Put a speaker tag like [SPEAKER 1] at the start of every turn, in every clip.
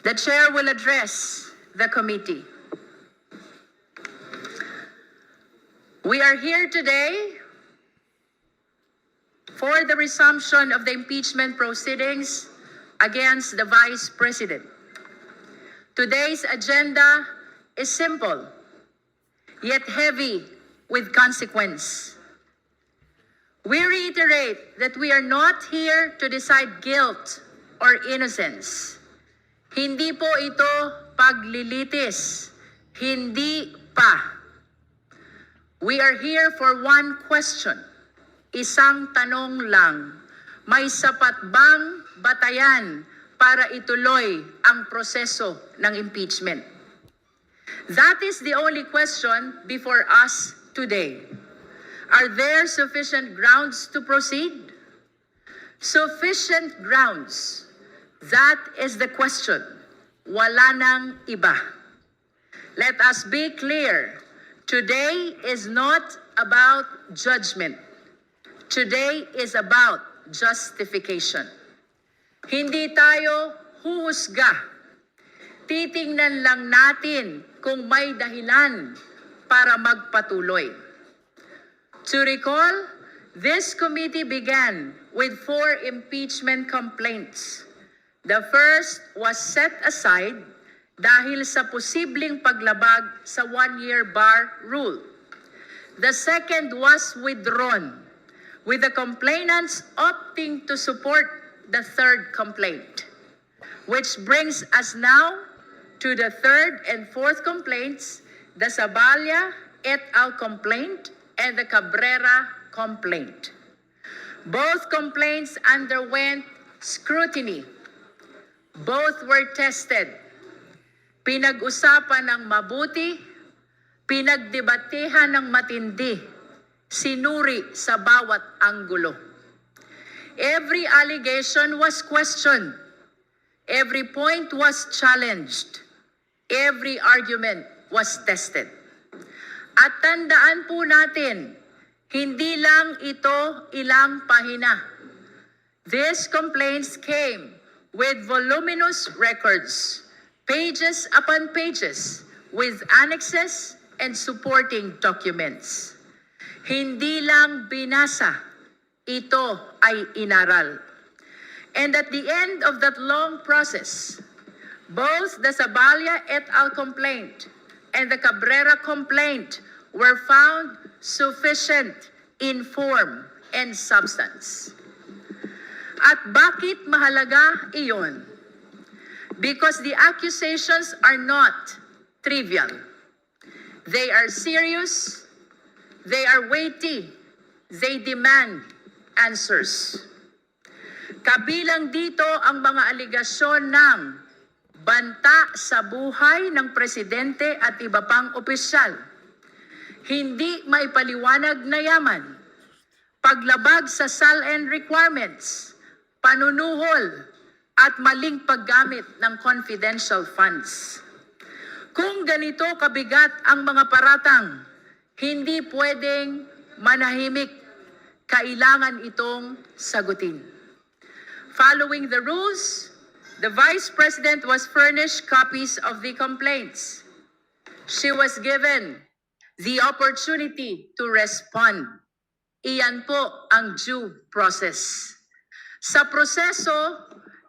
[SPEAKER 1] The chair will address the committee. We are here today for the resumption of the impeachment proceedings against the Vice President. Today's agenda is simple, yet heavy with consequence. We reiterate that we are not here to decide guilt or innocence. Hindi po ito paglilitis. Hindi pa. We are here for one question. Isang tanong lang. May sapat bang batayan para ituloy ang proseso ng impeachment? That is the only question before us today. Are there sufficient grounds to proceed? Sufficient grounds. That is the question. Wala nang iba. Let us be clear. Today is not about judgment. Today is about justification. Hindi tayo huhusga. Titingnan lang natin kung may dahilan para magpatuloy. To recall, this committee began with 4 impeachment complaints. The first was set aside dahil sa posibleng paglabag sa 1-year bar rule. The second was withdrawn, with the complainants opting to support the third complaint, which brings us now to the third and fourth complaints, the Zaballa et al. Complaint and the Cabrera complaint. Both complaints underwent scrutiny. Both were tested. Pinag-usapan ng mabuti, pinagdebatehan ng matindi, sinuri sa bawat anggulo. Every allegation was questioned. Every point was challenged. Every argument was tested. At tandaan po natin, hindi lang ito ilang pahina. These complaints came with voluminous records, pages upon pages, with annexes and supporting documents. Hindi lang binasa, ito ay inaral. And at the end of that long process, both the Zaballa et al. Complaint and the Cabrera complaint were found sufficient in form and substance. At bakit mahalaga iyon? Because the accusations are not trivial. They are serious, they are weighty, they demand answers. Kabilang dito ang mga aligasyon ng banta sa buhay ng presidente at iba pang opisyal, hindi maipaliwanag na yaman, paglabag sa SALN requirements, panunuhol at maling paggamit ng confidential funds. Kung ganito kabigat ang mga paratang, hindi pwedeng manahimik. Kailangan itong sagutin. Following the rules, the Vice President was furnished copies of the complaints. She was given the opportunity to respond. Iyan po ang due process. Sa proseso,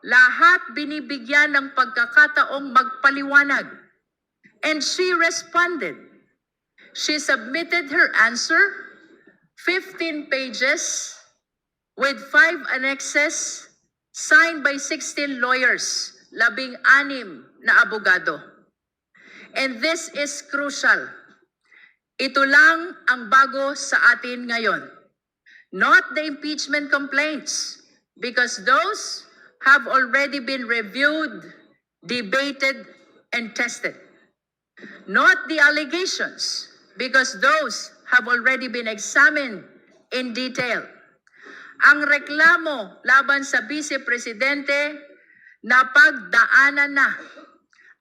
[SPEAKER 1] lahat binibigyan ng pagkakataong magpaliwanag. And she responded. She submitted her answer, 15 pages, with 5 annexes, signed by 16 lawyers, 16 na abogado. And this is crucial. Ito lang ang bago sa atin ngayon. Not the impeachment complaints, because those have already been reviewed, debated, and tested. Not the allegations, because those have already been examined in detail. Ang reklamo laban sa Vice Presidente na pagdaanan na.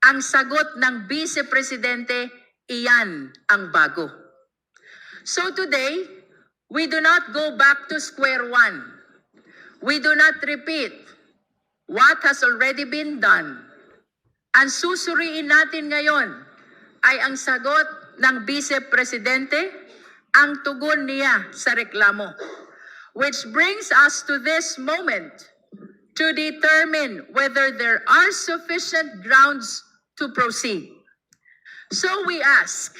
[SPEAKER 1] Ang sagot ng Vice Presidente, iyan ang bago. So today, we do not go back to square one. We do not repeat what has already been done. Ang susuriin natin ngayon ay ang sagot ng Vice Presidente, ang tugon niya sa reklamo. Which brings us to this moment to determine whether there are sufficient grounds to proceed. So we ask,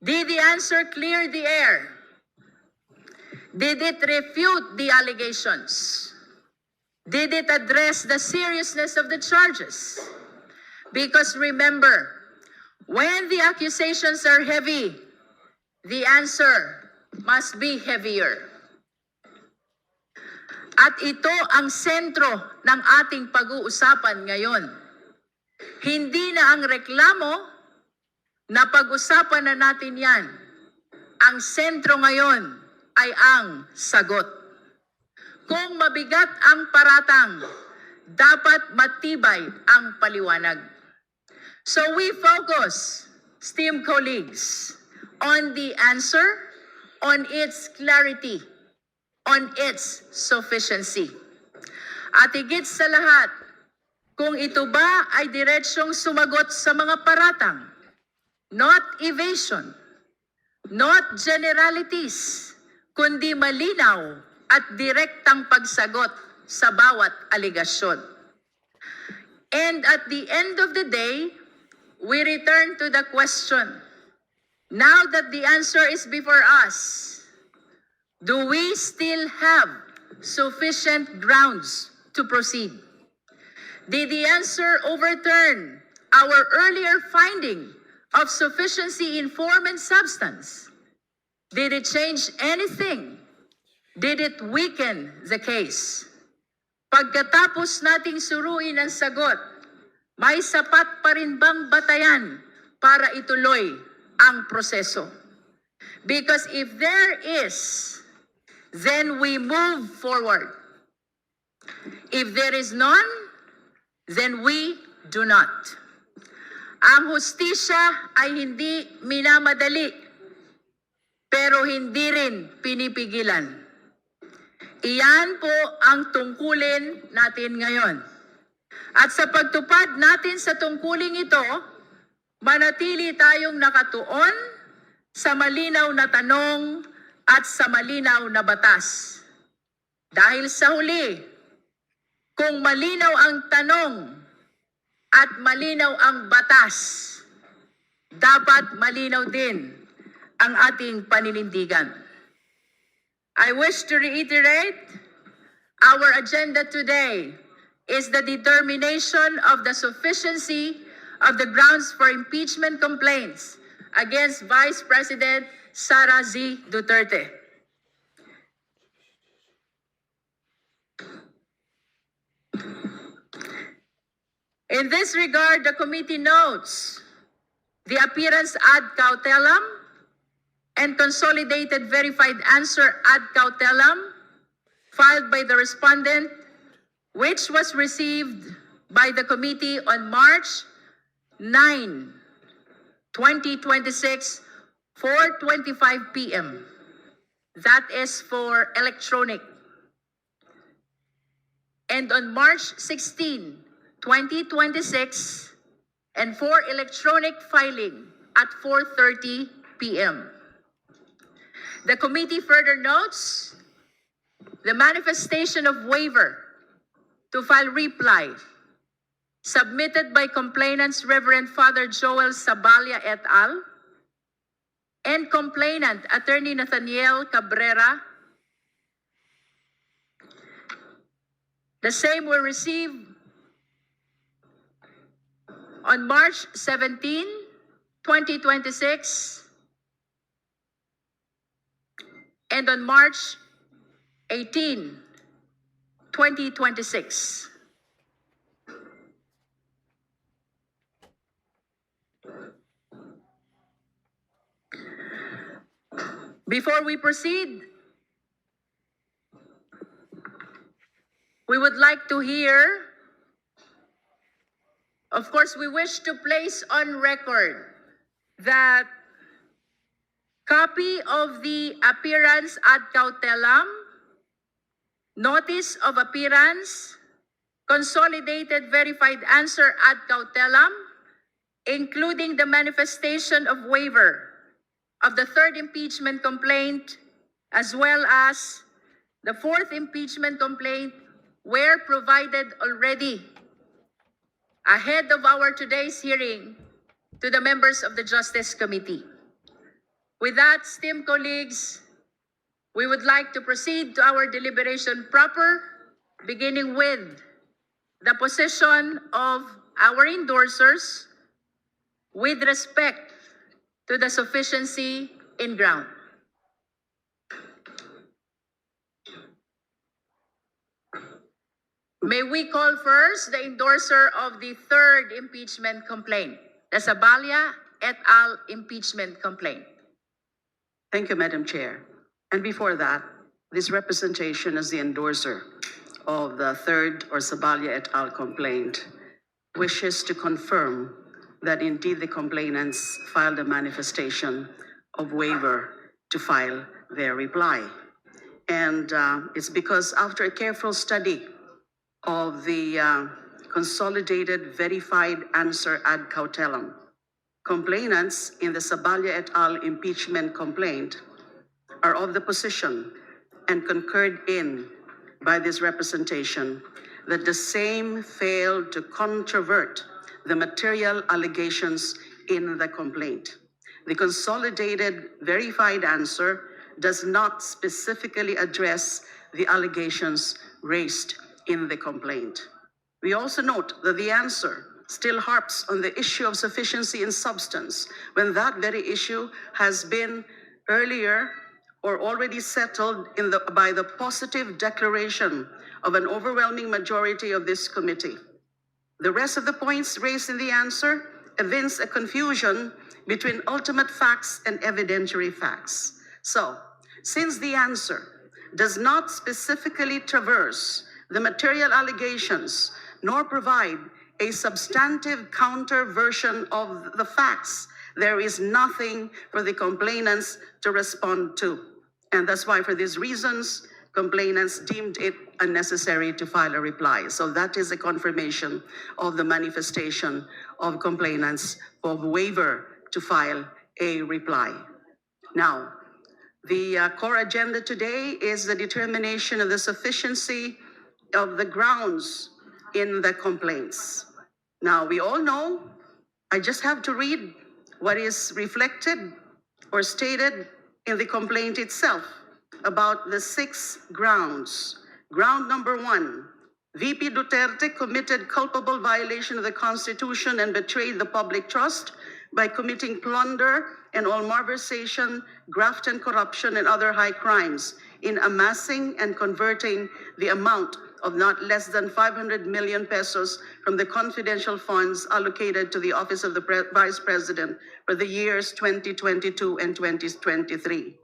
[SPEAKER 1] did the answer clear the air? Did it refute the allegations? Did it address the seriousness of the charges? Because remember, when the accusations are heavy, the answer must be heavier. At ito ang sentro ng ating pag-uusapan ngayon. Hindi na ang reklamo, na pag-usapan na natin yan. Ang sentro ngayon ay ang sagot. Kung mabigat ang paratang, dapat matibay ang paliwanag. So we focus, esteemed colleagues, on the answer, on its clarity, on its sufficiency. At higit sa lahat, kung ito ba ay diretsyong sumagot sa mga paratang, not evasion, not generalities, kundi malinaw at direktang pagsagot sa bawat aligasyon. And at the end of the day, we return to the question, now that the answer is before us, do we still have sufficient grounds to proceed? Did the answer overturn our earlier finding of sufficiency in form and substance? Did it change anything? Did it weaken the case? Pagkatapos nating suruin ang sagot, may sapat pa rin bang batayan para ituloy ang proseso? Because if there is, then we move forward. If there is none, then we do not. Ang hustisya ay hindi minamadali, pero hindi rin pinipigilan. Iyan po ang tungkulin natin ngayon. At sa pagtupad natin sa tungkuling ito, manatili tayong nakatuon sa malinaw na tanong at sa malinaw na batas. Dahil sa huli, kung malinaw ang tanong at malinaw ang batas, dapat malinaw din ang ating paninindigan. I wish to reiterate, our agenda today is the determination of the sufficiency of the grounds for impeachment complaints against Vice President Sara Z. Duterte. In this regard, the committee notes the appearance ad cautelam and consolidated verified answer ad cautelam filed by the respondent, which was received by the committee on March 9, 2026, 4:25 p.m. That is for electronic. And on March 16, 2026, and for electronic filing at 4:30 p.m. The committee further notes the manifestation of waiver to file reply submitted by complainants Reverend Father Joel Sabalia et al. And complainant Attorney Nathaniel Cabrera. The same were received on March 17, 2026, and on March 18, 2026. Before we proceed, we would like to hear, of course, we wish to place on record that copy of the appearance ad cautelam, notice of appearance, consolidated verified answer ad cautelam, including the manifestation of waiver of the third impeachment complaint, as well as the fourth impeachment complaint, were provided already ahead of our today's hearing to the members of the Justice Committee. With that, esteemed colleagues, we would like to proceed to our deliberation proper, beginning with the position of our endorsers with respect to the sufficiency in ground. May we call first the endorser of the third impeachment complaint, the Zabalya et al. Impeachment complaint.
[SPEAKER 2] Thank you, Madam Chair. And before that, this representation as the endorser of the third or Zabalya et al. Complaint wishes to confirm that indeed the complainants filed a manifestation of waiver to file their reply. And it's because after a careful study of the consolidated verified answer ad cautelam, complainants in the Zabalya et al. Impeachment complaint are of the position and concurred in by this representation that the same failed to controvert the material allegations in the complaint. The consolidated verified answer does not specifically address the allegations raised in the complaint. We also note that the answer still harps on the issue of sufficiency in substance, when that very issue has been earlier or already settled by the positive declaration of an overwhelming majority of this committee. The rest of the points raised in the answer evince a confusion between ultimate facts and evidentiary facts. So, since the answer does not specifically traverse the material allegations nor provide a substantive counter version of the facts, there is nothing for the complainants to respond to. And that's why, for these reasons, complainants deemed it unnecessary to file a reply. So that is a confirmation of the manifestation of complainants of waiver to file a reply. Now, the core agenda today is the determination of the sufficiency of the grounds in the complaints. Now, we all know, I just have to read what is reflected or stated in the complaint itself about the 6 grounds. Ground number 1, VP Duterte committed culpable violation of the Constitution and betrayed the public trust by committing plunder and all malversation, graft and corruption and other high crimes in amassing and converting the amount of not less than 500 million pesos from the confidential funds allocated to the Office of the Vice President for the years 2022 and 2023.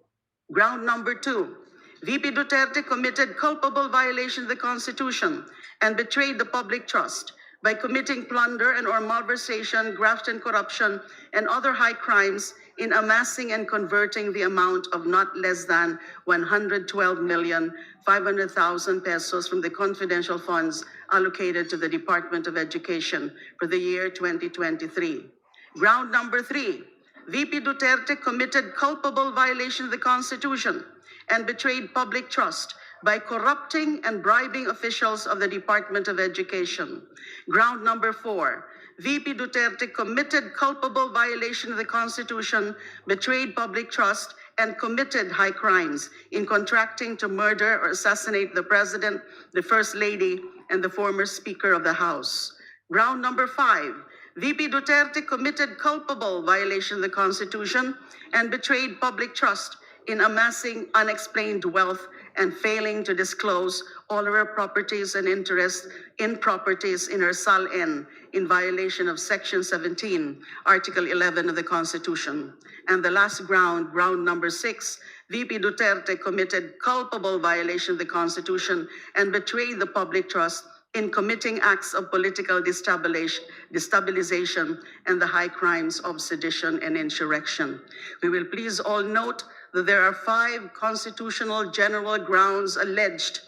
[SPEAKER 2] Ground number 2, VP Duterte committed culpable violation of the Constitution and betrayed the public trust by committing plunder and or malversation, graft and corruption, and other high crimes in amassing and converting the amount of not less than 112,500,000 pesos from the confidential funds allocated to the Department of Education for the year 2023. Ground number 3, VP Duterte committed culpable violation of the Constitution and betrayed public trust by corrupting and bribing officials of the Department of Education. Ground number 4, VP Duterte committed culpable violation of the Constitution, betrayed public trust, and committed high crimes in contracting to murder or assassinate the President, the First Lady, and the former Speaker of the House. Ground number 5, VP Duterte committed culpable violation of the Constitution and betrayed public trust in amassing unexplained wealth and failing to disclose all of her properties and interests in properties in her SALN in violation of Section 17, Article 11 of the Constitution. And the last ground, ground number 6, VP Duterte committed culpable violation of the Constitution and betrayed the public trust in committing acts of political destabilization and the high crimes of sedition and insurrection. We will please all note that there are 5 constitutional general grounds alleged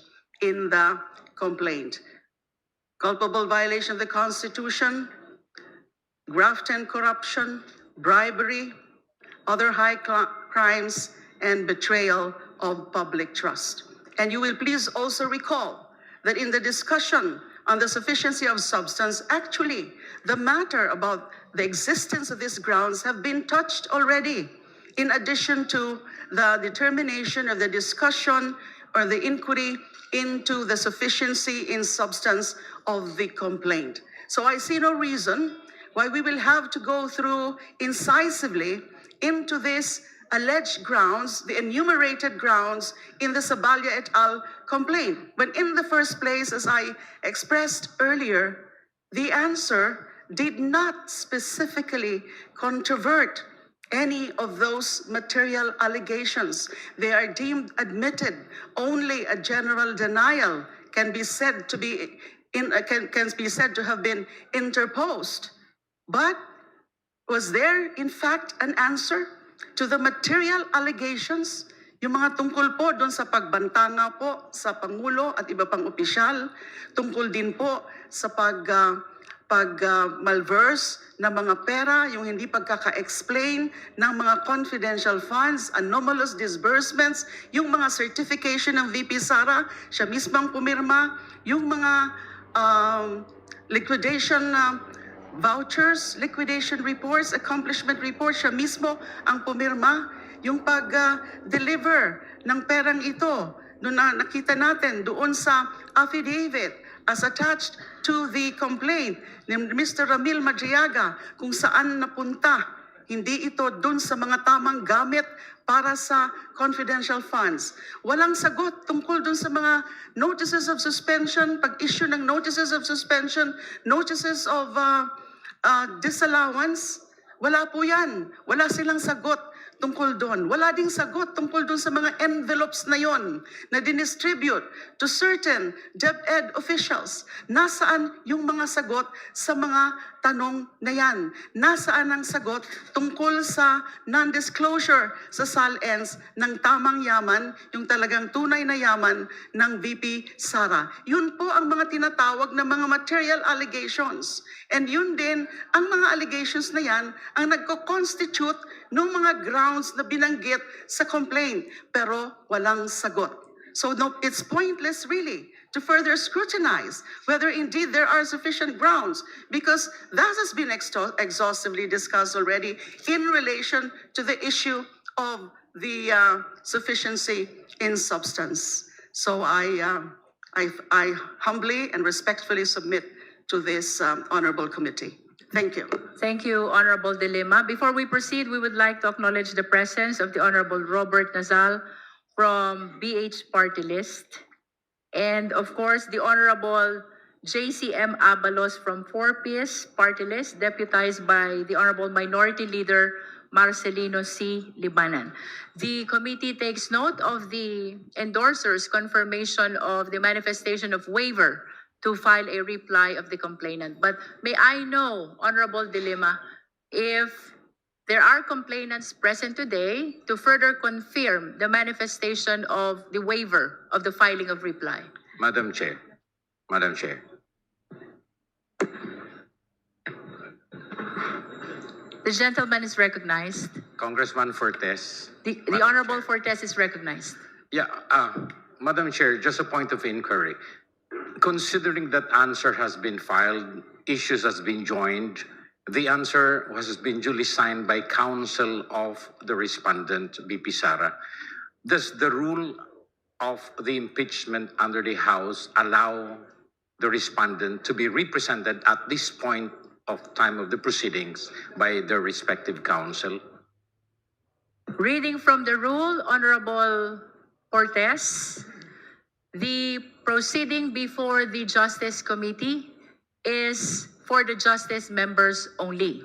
[SPEAKER 2] in the complaint. culpable violation of the Constitution, graft and corruption, bribery, other high crimes, and betrayal of public trust. And you will please also recall that in the discussion on the sufficiency of substance, actually, the matter about the existence of these grounds have been touched already, in addition to the determination of the discussion or the inquiry into the sufficiency in substance of the complaint. So I see no reason why we will have to go through incisively into this alleged grounds, the enumerated grounds in the Sabalia et al. Complaint. When in the first place, as I expressed earlier, the answer did not specifically controvert any of those material allegations. They are deemed admitted. Only a general denial can be said to be can be said to have been interposed. But was there, in fact, an answer to the material allegations? Yung mga tungkol po doon sa pagbanta nga po sa Pangulo at iba pang opisyal, tungkol din po sa malverse na mga pera, yung hindi pagkaka-explain ng mga confidential funds, anomalous disbursements, yung mga certification ng VP Sara, siya mismang pumirma, yung mga liquidation vouchers, liquidation reports, accomplishment reports, siya mismo ang pumirma. Yung pag-deliver ng perang ito, doon na nakita natin doon sa affidavit as attached to the complaint ni Mr. Ramil Madriaga kung saan napunta. Hindi ito doon sa mga tamang gamit para sa confidential funds. Walang sagot tungkol doon sa mga notices of suspension, pag-issue ng notices of suspension, notices of disallowance. Wala po yan. Wala silang sagot tungkol doon. Wala ding sagot tungkol doon sa mga envelopes na yon na dinistribute to certain DepEd officials. Nasaan yung mga sagot sa mga tanong na yan? Nasaan ang sagot tungkol sa non-disclosure sa SALENS ng tamang yaman, yung talagang tunay na yaman ng VP Sara? Yun po ang mga tinatawag na mga material allegations. And yun din, ang mga allegations na yan ang nagko-constitute ng mga grounds na binanggit sa complaint, pero walang sagot. So no, it's pointless really to further scrutinize whether indeed there are sufficient grounds, because that has been exhaustively discussed already in relation to the issue of the sufficiency in substance. So I humbly and respectfully submit to this honorable committee. Thank you.
[SPEAKER 1] Thank you, Honorable De Lima. Before we proceed, we would like to acknowledge the presence of the Honorable Robert Nazal from BH Party List, and of course, the Honorable JCM Abalos from 4PS Party List, deputized by the Honorable Minority Leader Marcelino C. Libanan. The committee takes note of the endorser's confirmation of the manifestation of waiver to file a reply of the complainant. But may I know, Honorable De Lima, if there are complainants present today to further confirm the manifestation of the waiver of the filing of reply?
[SPEAKER 3] Madam Chair.
[SPEAKER 1] The gentleman is recognized.
[SPEAKER 3] Congressman Fortes.
[SPEAKER 1] The
[SPEAKER 3] Madam
[SPEAKER 1] Honorable
[SPEAKER 3] Chair.
[SPEAKER 1] Fortes is recognized.
[SPEAKER 3] Yeah, Madam Chair, just a point of inquiry. Considering that answer has been filed, issues has been joined, the answer has been duly signed by counsel of the respondent, BP Sara. Does the rule of the impeachment under the House allow the respondent to be represented at this point of time of the proceedings by their respective counsel?
[SPEAKER 1] Reading from the rule, Honorable Fortes, the proceeding before the Justice Committee is for the Justice members only.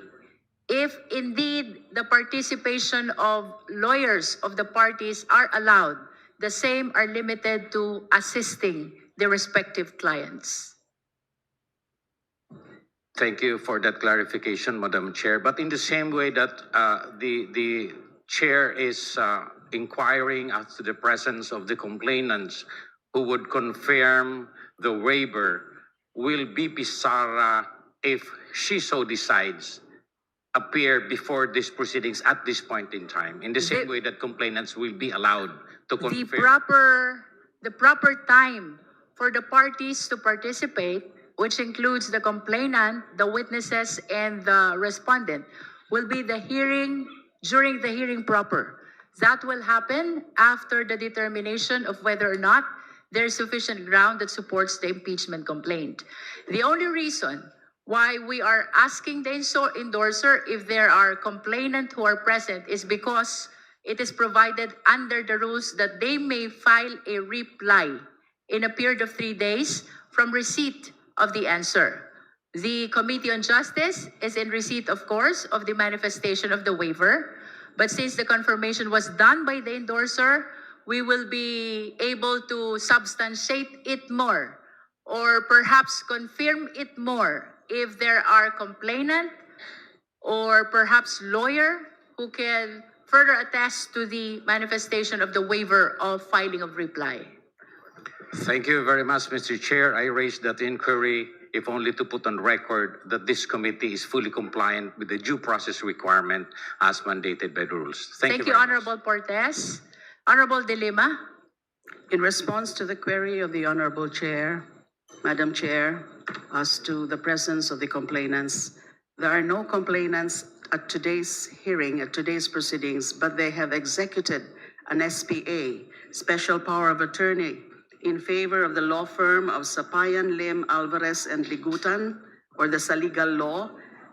[SPEAKER 1] If indeed the participation of lawyers of the parties are allowed, the same are limited to assisting their respective clients.
[SPEAKER 3] Thank you for that clarification, Madam Chair. But in the same way that the Chair is inquiring as to the presence of the complainants who would confirm the waiver will BP Sara, if she so decides, appear before these proceedings at this point in time, in the same way that complainants will be allowed to
[SPEAKER 1] The
[SPEAKER 3] confirm?
[SPEAKER 1] proper time for the parties to participate, which includes the complainant, the witnesses, and the respondent, will be the hearing, during the hearing proper. That will happen after the determination of whether or not there is sufficient ground that supports the impeachment complaint. The only reason why we are asking the endorser if there are complainants who are present is because it is provided under the rules that they may file a reply in a period of 3 days from receipt of the answer. The Committee on Justice is in receipt, of course, of the manifestation of the waiver. But since the confirmation was done by the endorser, we will be able to substantiate it more or perhaps confirm it more if there are complainant or perhaps lawyer who can further attest to the manifestation of the waiver of filing of reply.
[SPEAKER 3] Thank you very much, Mr. Chair. I raised that inquiry if only to put on record that this committee is fully compliant with the due process requirement as mandated by the rules. Thank you very much.
[SPEAKER 1] Honorable Portes. Honorable De Lima.
[SPEAKER 2] In response to the query of the Honorable Chair, Madam Chair, as to the presence of the complainants, there are no complainants at today's hearing, at today's proceedings, but they have executed an SPA, Special Power of Attorney, in favor of the law firm of Sapayan, Lim, Alvarez, and Ligutan, or the Saligal Law,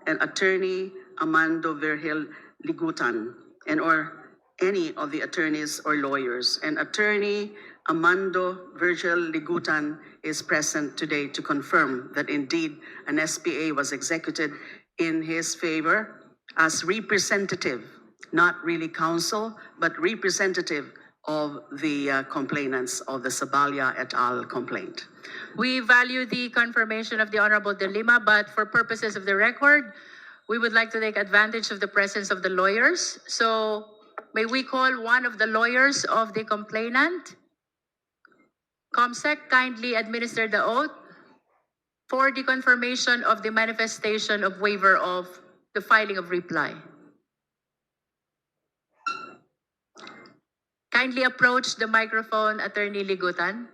[SPEAKER 2] and attorney Amando Virgil Ligutan, and or any of the attorneys or lawyers. And attorney Amando Virgil Ligutan is present today to confirm that indeed an SPA was executed in his favor as representative, not really counsel, but representative of the complainants of the Sabalia et al. Complaint.
[SPEAKER 1] We value the confirmation of the Honorable De Lima, but for purposes of the record, we would like to take advantage of the presence of the lawyers. So may we call one of the lawyers of the complainant? COMSEC, kindly administer the oath for the confirmation of the manifestation of waiver of the filing of reply. Kindly approach the microphone, Attorney Ligutan.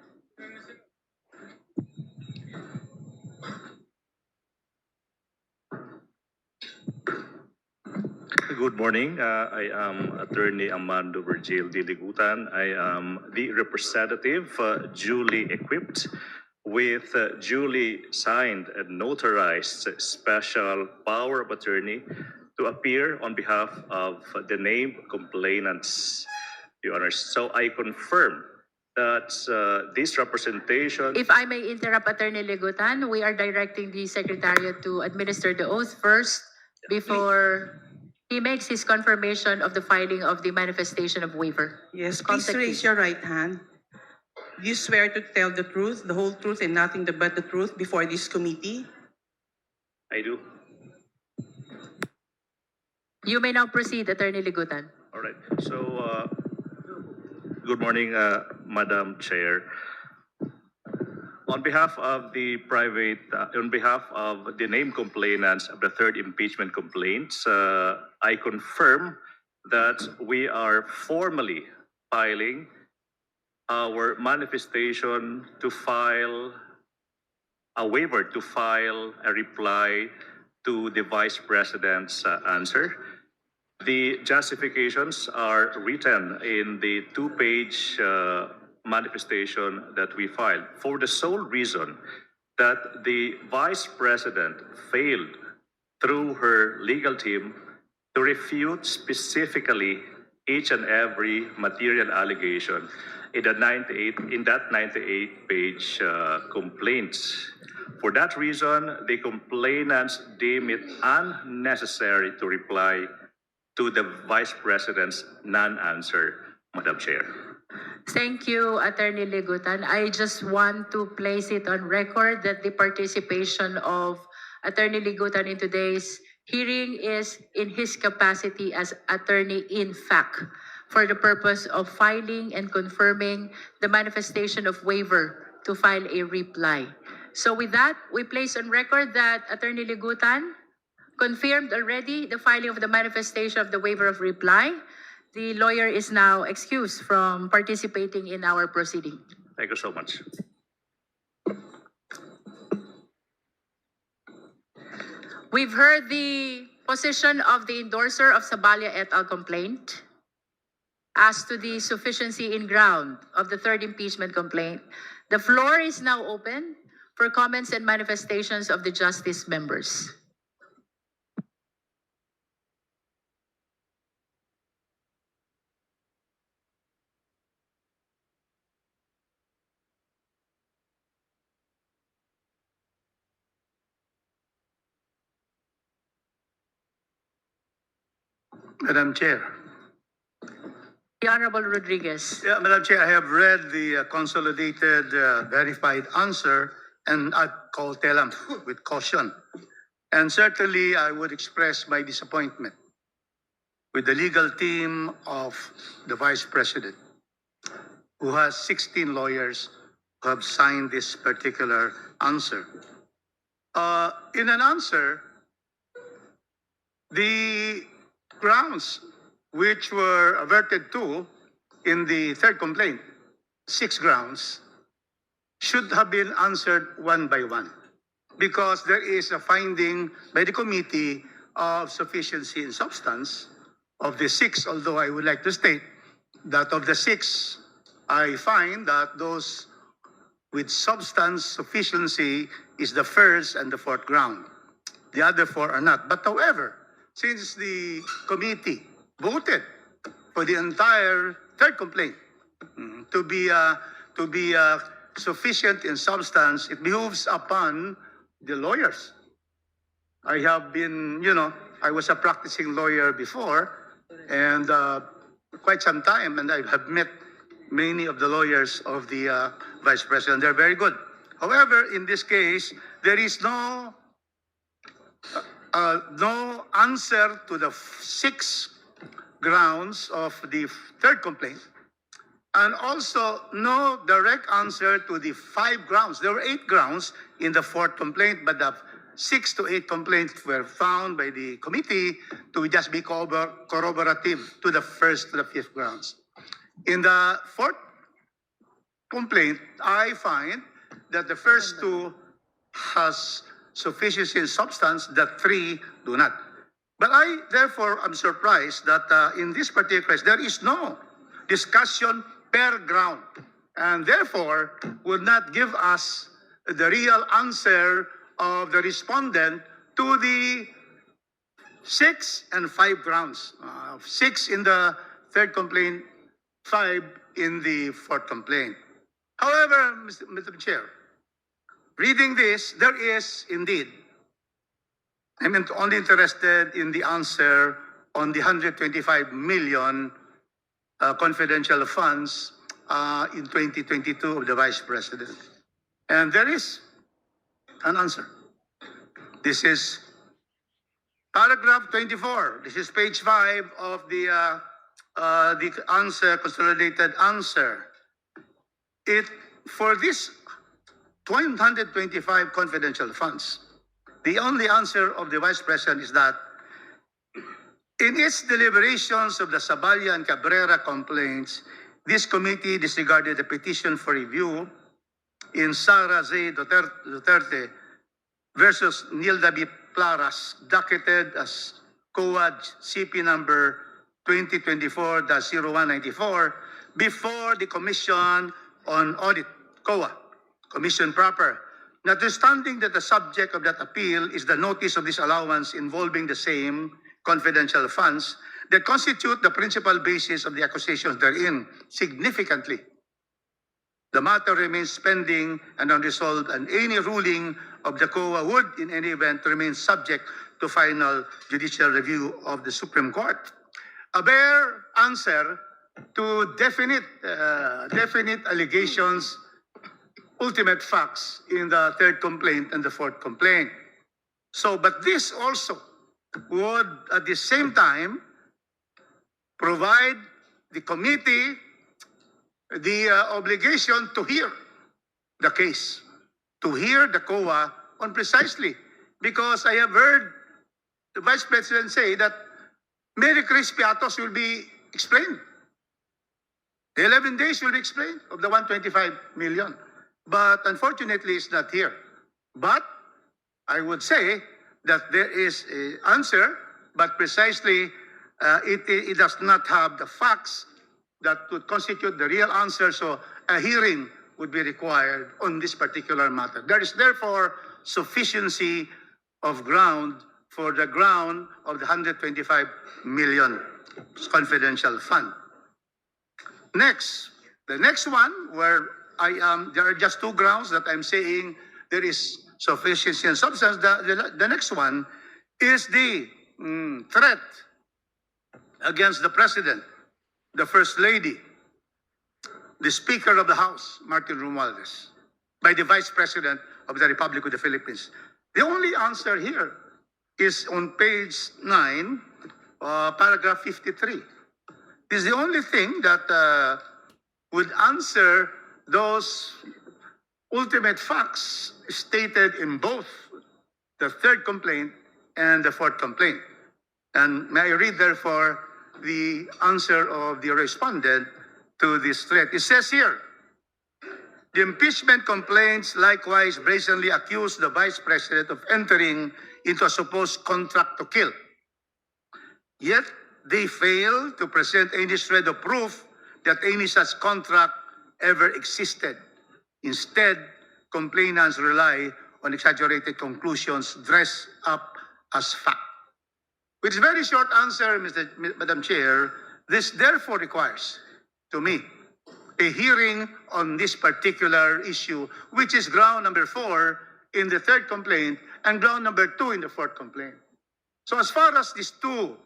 [SPEAKER 4] Good morning. I am Attorney Amando Virgil de Ligutan. I am the representative duly equipped with duly signed and notarized special power of attorney to appear on behalf of the named complainants, Your Honor. So I confirm that this representation...
[SPEAKER 1] If I may interrupt, Attorney Ligutan, we are directing the Secretariat to administer the oath first before he makes his confirmation of the filing of the manifestation of waiver.
[SPEAKER 5] Yes, please
[SPEAKER 1] Comsec,
[SPEAKER 5] raise your right hand. Do you swear to tell the truth, the whole truth, and nothing but the truth before this committee?
[SPEAKER 4] I do.
[SPEAKER 1] You may now proceed, Attorney Ligutan.
[SPEAKER 4] All right. So, good morning, Madam Chair. On behalf of the named complainants of the third impeachment complaint, I confirm that we are formally filing our manifestation to file a waiver, to file a reply to the Vice President's answer. The justifications are written in the two-page manifestation that we filed for the sole reason that the Vice President failed through her legal team to refute specifically each and every material allegation in that 98-page complaint. For that reason, the complainants deem it unnecessary to reply to the Vice President's non-answer, Madam Chair.
[SPEAKER 1] Thank you, Attorney Ligutan. I just want to place it on record that the participation of Attorney Ligutan in today's hearing is in his capacity as attorney in fact for the purpose of filing and confirming the manifestation of waiver to file a reply. So with that, we place on record that Attorney Ligutan confirmed already the filing of the manifestation of the waiver of reply. The lawyer is now excused from participating in our proceeding.
[SPEAKER 4] Thank you so much.
[SPEAKER 1] We've heard the position of the endorser of Sabalia et al. Complaint as to the sufficiency in ground of the third impeachment complaint. The floor is now open for comments and manifestations of the justice members.
[SPEAKER 6] Madam Chair.
[SPEAKER 1] The Honorable Rodriguez.
[SPEAKER 6] Yeah, Madam Chair, I have read the consolidated verified answer and I call Telam with caution. And certainly I would express my disappointment with the legal team of the Vice President, who has 16 lawyers who have signed this particular answer. In an answer, the grounds which were averted to in the third complaint, 6 grounds, should have been answered one by one because there is a finding by the committee of sufficiency in substance of the 6, although I would like to state that of the 6, I find that those with substance sufficiency is the first and the fourth ground. The other 4 are not. But however, since the committee voted for the entire third complaint to be sufficient in substance, it behooves upon the lawyers. I have been, I was a practicing lawyer before and quite some time, and I have met many of the lawyers of the Vice President. They're very good. However, in this case, there is no answer to the 6 grounds of the third complaint, and also no direct answer to the 5 grounds. There were 8 grounds in the fourth complaint, but the 6 to 8 complaints were found by the committee to just be corroborative to the first to the 5th grounds. In the fourth complaint, I find that the first 2 has sufficiency in substance, that 3 do not. But I, therefore, am surprised that in this particular case, there is no discussion per ground, and therefore would not give us the real answer of the respondent to the 6 and 5 grounds. 6 in the third complaint, 5 in the fourth complaint. However, Mr. Chair, reading this, there is indeed, I'm only interested in the answer on the 125 million confidential funds in 2022 of the Vice President. And there is an answer. This is paragraph 24. This is page 5 of the answer, consolidated answer. For this 125 confidential funds, the only answer of the Vice President is that in its deliberations of the Sabalia and Cabrera complaints, this committee disregarded the petition for review in Sara Z. Duterte versus Nilda B. Plaras, docketed as COA CP number 2024-0194, before the Commission on Audit, COA, Commission proper. Notwithstanding that the subject of that appeal is the notice of disallowance involving the same confidential funds that constitute the principal basis of the accusations therein, significantly, the matter remains pending and unresolved, and any ruling of the COA would, in any event, remain subject to final judicial review of the Supreme Court. A bare answer to definite allegations, ultimate facts in the third complaint and the fourth complaint. So, but this also would, at the same time, provide the committee the obligation to hear the case, to hear the COA on precisely, because I have heard the Vice President say that Mary Chris Piatos will be explained. The 11 days will be explained of the 125 million. But unfortunately, it's not here. But I would say that there is an answer, but precisely it does not have the facts that would constitute the real answer. So a hearing would be required on this particular matter. There is therefore sufficiency of ground for the ground of the 125 million confidential fund. Next, the next one where there are just two grounds that I'm saying there is sufficiency and substance. The next one is the threat against the President, the First Lady, the Speaker of the House, Martin Romualdez, by the Vice President of the Republic of the Philippines. The only answer here is on page 9, paragraph 53. This is the only thing that would answer those ultimate facts stated in both the third complaint and the fourth complaint. And may I read, therefore, the answer of the respondent to this threat. It says here, the impeachment complaints likewise brazenly accuse the Vice President of entering into a supposed contract to kill. Yet, they fail to present any shred of proof that any such contract ever existed. Instead, complainants rely on exaggerated conclusions dressed up as fact. With very short answer, Madam Chair, this therefore requires, to me, a hearing on this particular issue, which is ground number 4 in the third complaint and ground number 2 in the fourth complaint. So as far as these two,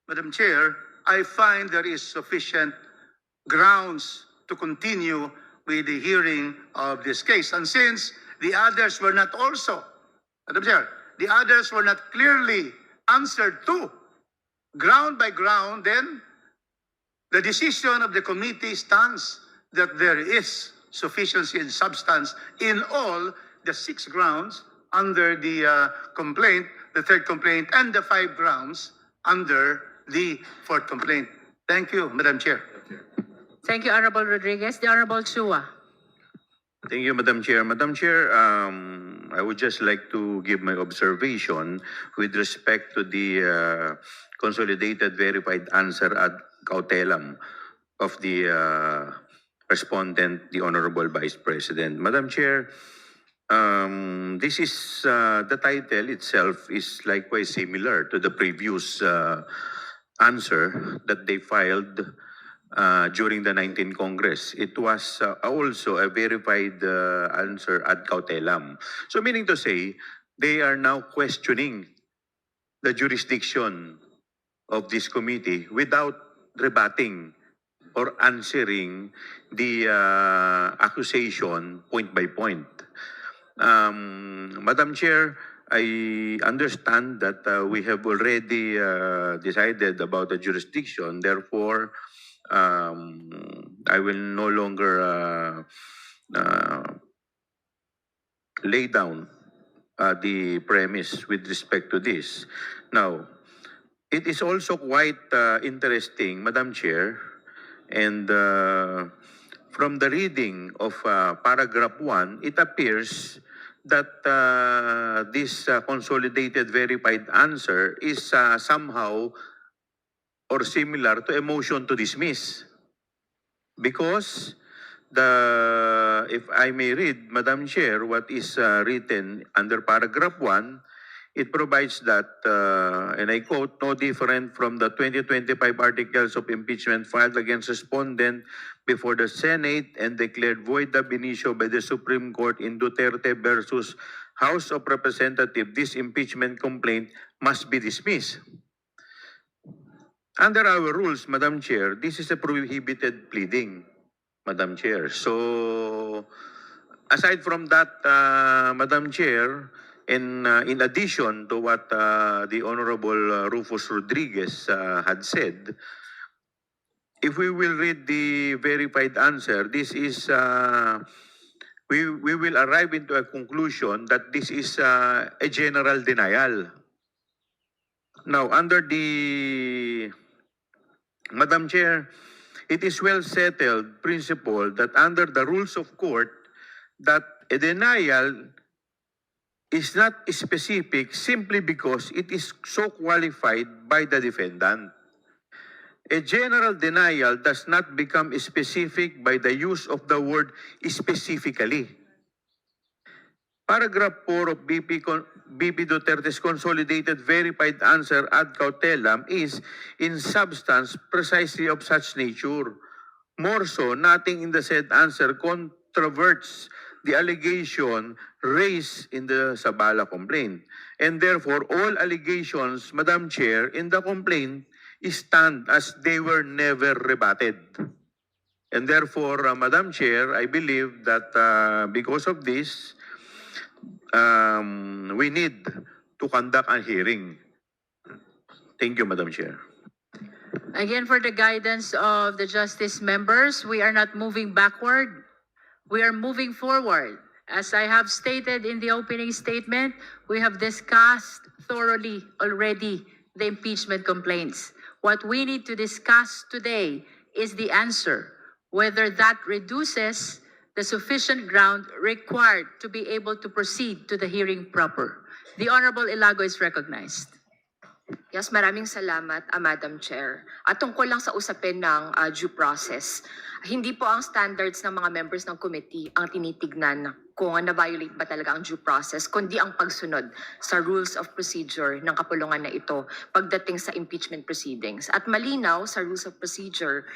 [SPEAKER 6] Madam Chair, I find there is sufficient grounds to continue with the hearing of this case. And since the others were not also, Madam Chair, the others were not clearly answered to, ground by ground, then the decision of the committee stands that there is sufficiency in substance in all the 6 grounds under the complaint, the third complaint, and the 5 grounds under the fourth complaint. Thank you, Madam Chair.
[SPEAKER 1] Thank you, Honorable Rodriguez. The Honorable Chua.
[SPEAKER 7] Thank you, Madam Chair. Madam Chair, I would just like to give my observation with respect to the consolidated verified answer ad cautelam of the respondent, the Honorable Vice President. Madam Chair, this is, the title itself is likewise similar to the previous answer that they filed during the 19th Congress. It was also a verified answer ad cautelam. So meaning to say, they are now questioning the jurisdiction of this committee without rebutting or answering the accusation point by point. Madam Chair, I understand that we have already decided about the jurisdiction. Therefore, I will no longer lay down the premise with respect to this. Now, it is also quite interesting, Madam Chair, and from the reading of paragraph 1, it appears that this consolidated verified answer is somehow or similar to a motion to dismiss. Because if I may read, Madam Chair, what is written under paragraph 1, it provides that, and I quote, no different from the 2025 articles of impeachment filed against respondent before the Senate and declared void ab initio by the Supreme Court in Duterte versus House of Representatives, this impeachment complaint must be dismissed. Under our rules, Madam Chair, this is a prohibited pleading, Madam Chair. So, aside from that, Madam Chair, in addition to what the Honorable Rufus Rodriguez had said, if we will read the verified answer, this is we will arrive into a conclusion that this is a general denial. Now, under the, Madam Chair, it is well settled principle that under the rules of court, that a denial is not specific simply because it is so qualified by the defendant. A general denial does not become specific by the use of the word specifically. Paragraph 4 of BP Duterte's consolidated verified answer ad cautelam is, in substance, precisely of such nature. More so, nothing in the said answer controverts the allegation raised in the Sabala complaint. And therefore, all allegations, Madam Chair, in the complaint stand as they were never rebutted. And therefore, Madam Chair, I believe that because of this, we need to conduct a hearing. Thank you, Madam Chair.
[SPEAKER 1] Again, for the guidance of the justice members, we are not moving backward. We are moving forward. As I have stated in the opening statement, we have discussed thoroughly already the impeachment complaints. What we need to discuss today is the answer, whether that reduces the sufficient ground required to be able to proceed to the hearing proper. The Honorable Ilago is recognized.
[SPEAKER 8] Yes, maraming salamat, Madam Chair. At tungkol lang sa usapin ng due process, hindi po ang standards ng mga members ng committee ang tinitignan kung na-violate ba talaga ang due process, kundi ang pagsunod sa rules of procedure ng kapulungan na ito pagdating sa impeachment proceedings. At malinaw sa rules of procedure,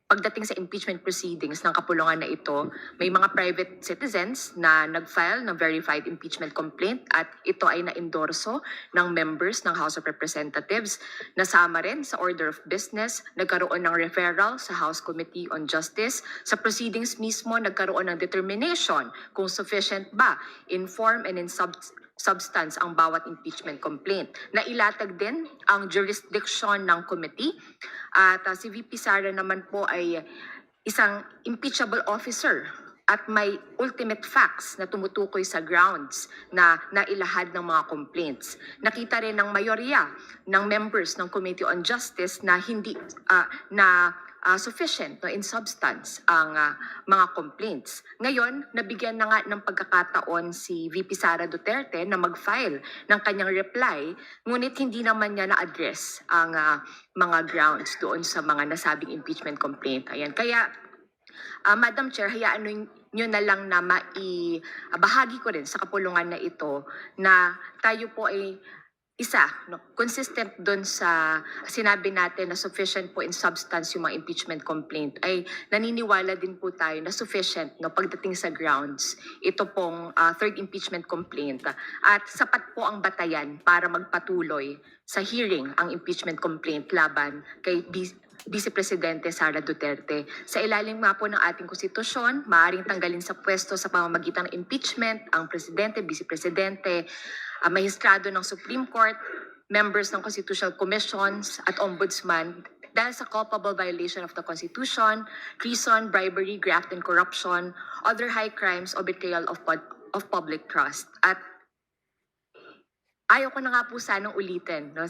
[SPEAKER 8] pagdating sa impeachment proceedings ng kapulungan na ito, may mga private citizens na nag-file ng verified impeachment complaint at ito ay na-endorso ng members ng House of Representatives. Nasama rin sa order of business, nagkaroon ng referral sa House Committee on Justice. Sa proceedings mismo, nagkaroon ng determination kung sufficient ba in form and in substance ang bawat impeachment complaint. Nailatag din ang jurisdiction ng committee at si VP Sara naman po ay isang impeachable officer at may ultimate facts na tumutukoy sa grounds na nailahad ng mga complaints. Nakita rin ng mayorya ng members ng Committee on Justice na hindi sufficient in substance ang mga complaints. Ngayon, nabigyan na nga ng pagkakataon si VP Sara Duterte na mag-file ng kanyang reply, ngunit hindi naman niya na-address ang mga grounds doon sa mga nasabing impeachment complaint. Ayan. Kaya, Madam Chair, hayaan nyo na lang na bahagi ko rin sa kapulungan na ito na tayo po ay consistent doon sa sinabi natin na sufficient po in substance yung mga impeachment complaint, ay naniniwala din po tayo na sufficient pagdating sa grounds ito pong third impeachment complaint at sapat po ang batayan para magpatuloy sa hearing ang impeachment complaint laban kay Vice Presidente Sara Duterte. Sa ilalim nga po ng ating konstitusyon, maaaring tanggalin sa pwesto sa pamamagitan ng impeachment ang Presidente, Vice Presidente, Mahistrado ng Supreme Court, members ng Constitutional Commissions at Ombudsman dahil sa culpable violation of the Constitution, treason, bribery, graft and corruption, other high crimes o betrayal of public trust. At ayaw ko na nga po sanang ulitin, no?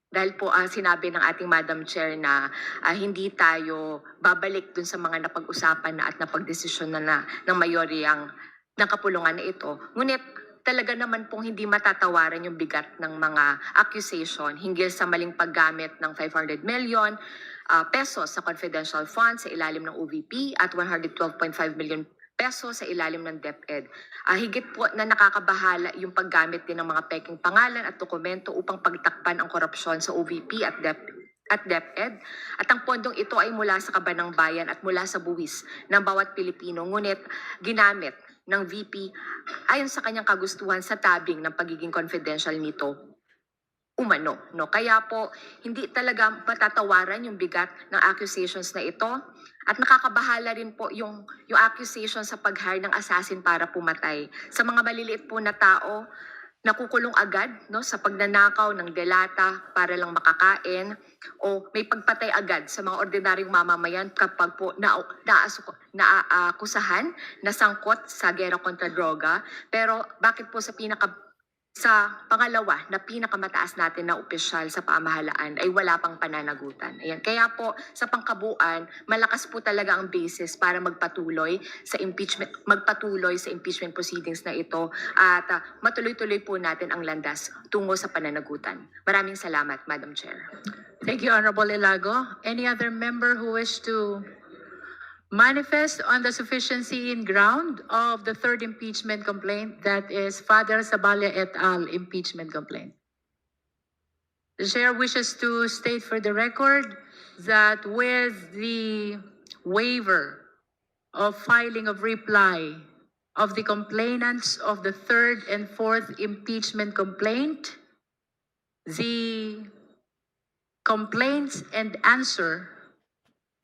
[SPEAKER 8] Dahil po sinabi ng ating Madam Chair na hindi tayo babalik dun sa mga napag-usapan na at napag-desisyon na ng mayoryang ng kapulungan na ito. Ngunit talaga naman pong hindi matatawaran yung bigat ng mga accusation hinggil sa maling paggamit ng 500 million pesos sa confidential funds sa ilalim ng OVP at 112.5 million pesos sa ilalim ng DepEd. Higit po na nakakabahala yung paggamit din ng mga peking pangalan at dokumento upang pagtakpan ang korupsyon sa OVP at DepEd. At ang pondong ito ay mula sa kaban ng bayan at mula sa buwis ng bawat Pilipino. Ngunit ginamit ng VP ayon sa kanyang kagustuhan sa tabing ng pagiging confidential nito umano. No? Kaya po, hindi talaga patatawaran yung bigat ng accusations na ito. At nakakabahala rin po yung accusation sa pag-hire ng assassin para pumatay. Sa mga maliliit po na tao nakukulong agad no sa pagnanakaw ng delata para lang makakain o may pagpatay agad sa mga ordinaryong mamamayan kapag po naaakusahan na sangkot sa gera kontra droga. Pero bakit po sa pangalawa na pinakamataas natin na opisyal sa pamahalaan ay wala pang pananagutan. Ayan. Kaya po sa pangkabuuan, malakas po talaga ang basis para magpatuloy sa impeachment proceedings na ito at matuloy-tuloy po natin ang landas tungo sa pananagutan. Maraming salamat, Madam Chair.
[SPEAKER 1] Thank you, Honorable Ilago. Any other member who wish to manifest on the sufficiency in ground of the third impeachment complaint, that is Father Saballa et al. Impeachment complaint? The chair wishes to state for the record that with the waiver of filing of reply of the complainants of the third and fourth impeachment complaint, the complaints and answer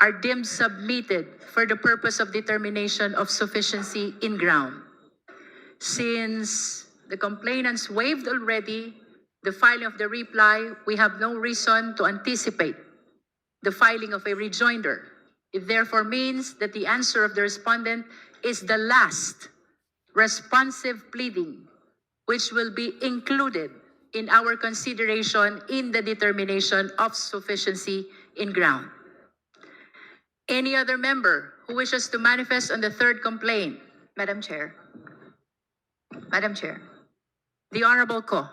[SPEAKER 1] are deemed submitted for the purpose of determination of sufficiency in ground. Since the complainants waived already the filing of the reply, we have no reason to anticipate the filing of a rejoinder. It therefore means that the answer of the respondent is the last responsive pleading, which will be included in our consideration in the determination of sufficiency in ground. Any other member who wishes to manifest on the third complaint?
[SPEAKER 8] Madam Chair. Madam Chair.
[SPEAKER 1] The Honorable Ko.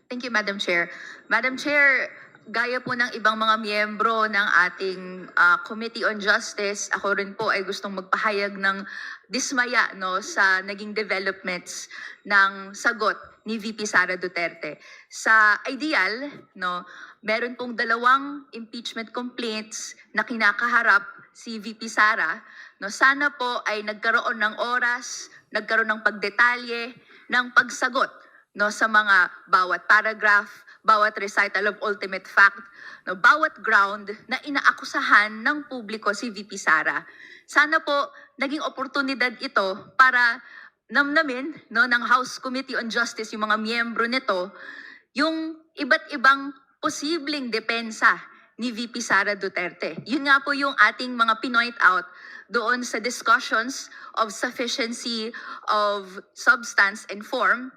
[SPEAKER 9] Thank you, Madam Chair. Madam Chair, gaya po ng ibang mga miyembro ng ating Committee on Justice, ako rin po ay gustong magpahayag ng dismaya no, sa naging developments ng sagot ni VP Sara Duterte. Sa ideal, no, meron pong 2 impeachment complaints na kinakaharap si VP Sara. No, sana po ay nagkaroon ng oras, nagkaroon ng pagdetalye, ng pagsagot no, sa mga bawat paragraph, bawat recital of ultimate fact, no, bawat ground na inaakusahan ng publiko si VP Sara. Sana po naging oportunidad ito para namnamin no, ng House Committee on Justice, yung mga miyembro nito, yung iba't ibang posibleng depensa ni VP Sara Duterte. Yun nga po yung ating mga pinoint out doon sa discussions of sufficiency of substance and form.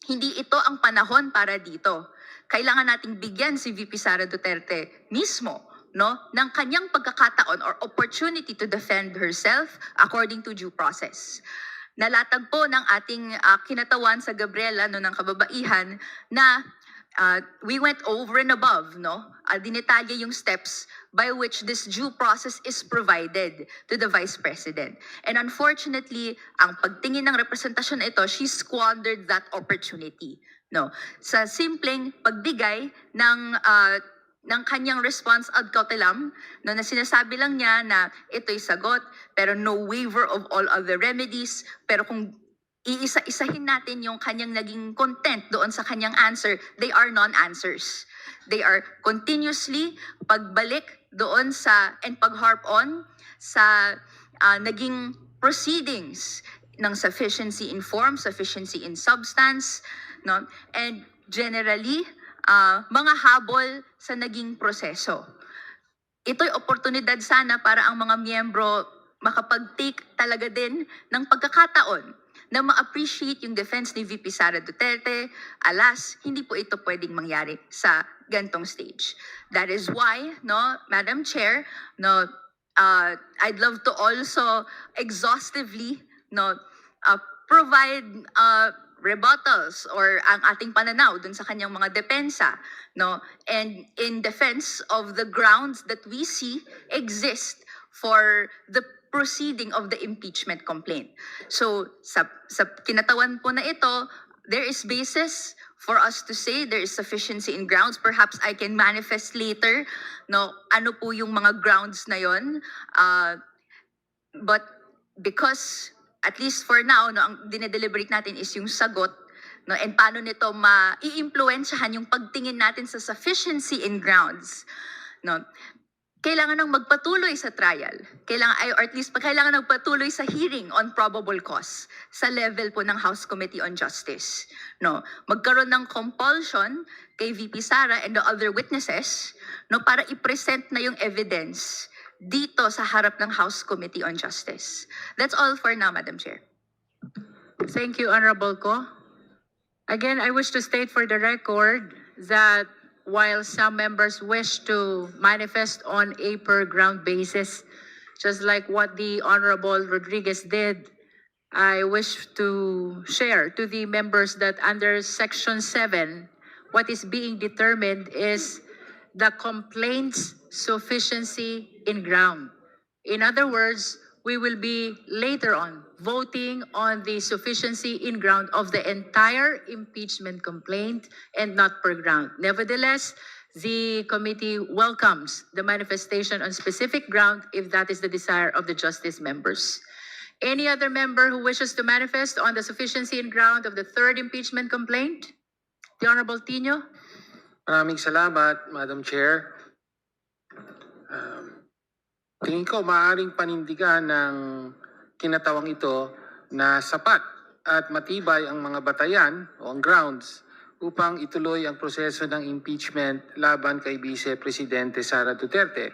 [SPEAKER 9] Hindi ito ang panahon para dito. Kailangan nating bigyan si VP Sara Duterte mismo no, ng kanyang pagkakataon or opportunity to defend herself according to due process. Nalatag po ng ating kinatawan sa Gabriela no, ng kababaihan na we went over and above, no? Dinetalye yung steps by which this due process is provided to the Vice President. And unfortunately, ang pagtingin ng representasyon na ito, she squandered that opportunity. No? Sa simpleng pagbigay ng kanyang response ad cautelam, no, na sinasabi lang niya na ito'y sagot, pero no waiver of all other remedies, pero kung iisa-isahin natin yung kanyang naging content doon sa kanyang answer, they are non-answers. They are continuously pagbalik doon sa, and pag-harp on sa naging proceedings ng sufficiency in form, sufficiency in substance, no? And generally, mga habol sa naging proseso. Ito'y oportunidad sana para ang mga miyembro makapag-take talaga din ng pagkakataon na ma-appreciate yung defense ni VP Sara Duterte. Alas, hindi po ito pwedeng mangyari sa gantong stage. That is why, no, Madam Chair, no, I'd love to also exhaustively, no, provide rebuttals or ang ating pananaw dun sa kanyang mga depensa, no, and in defense of the grounds that we see exist for the proceeding of the impeachment complaint. So sa kinatawan po na ito, there is basis for us to say there is sufficiency in grounds. Perhaps I can manifest later, no, ano po yung mga grounds na yon. But because at least for now, no, ang dinedeliberate natin is yung sagot, no, and paano nito ma-i-influensyahan yung pagtingin natin sa sufficiency in grounds, no. kailangan nang magpatuloy sa trial. Or at least kailangan magpatuloy sa hearing on probable cause sa level po ng House Committee on Justice. No, magkaroon ng compulsion kay VP Sara and the other witnesses, no, para i-present na yung evidence dito sa harap ng House Committee on Justice. That's all for now, Madam Chair.
[SPEAKER 1] Thank you, Honorable Ko. Again, I wish to state for the record that while some members wish to manifest on a per ground basis, just like what the Honorable Rodriguez did, I wish to share to the members that under Section 7, what is being determined is the complaint's sufficiency in ground. In other words, we will be later on voting on the sufficiency in ground of the entire impeachment complaint and not per ground. Nevertheless, the committee welcomes the manifestation on specific ground if that is the desire of the justice members. Any other member who wishes to manifest on the sufficiency in ground of the third impeachment complaint? The Honorable Tino?
[SPEAKER 10] Maraming salamat, Madam Chair. Tingin ko maaaring panindigan ng kinatawang ito na sapat at matibay ang mga batayan o ang grounds upang ituloy ang proseso ng impeachment laban kay Vice Presidente Sara Duterte.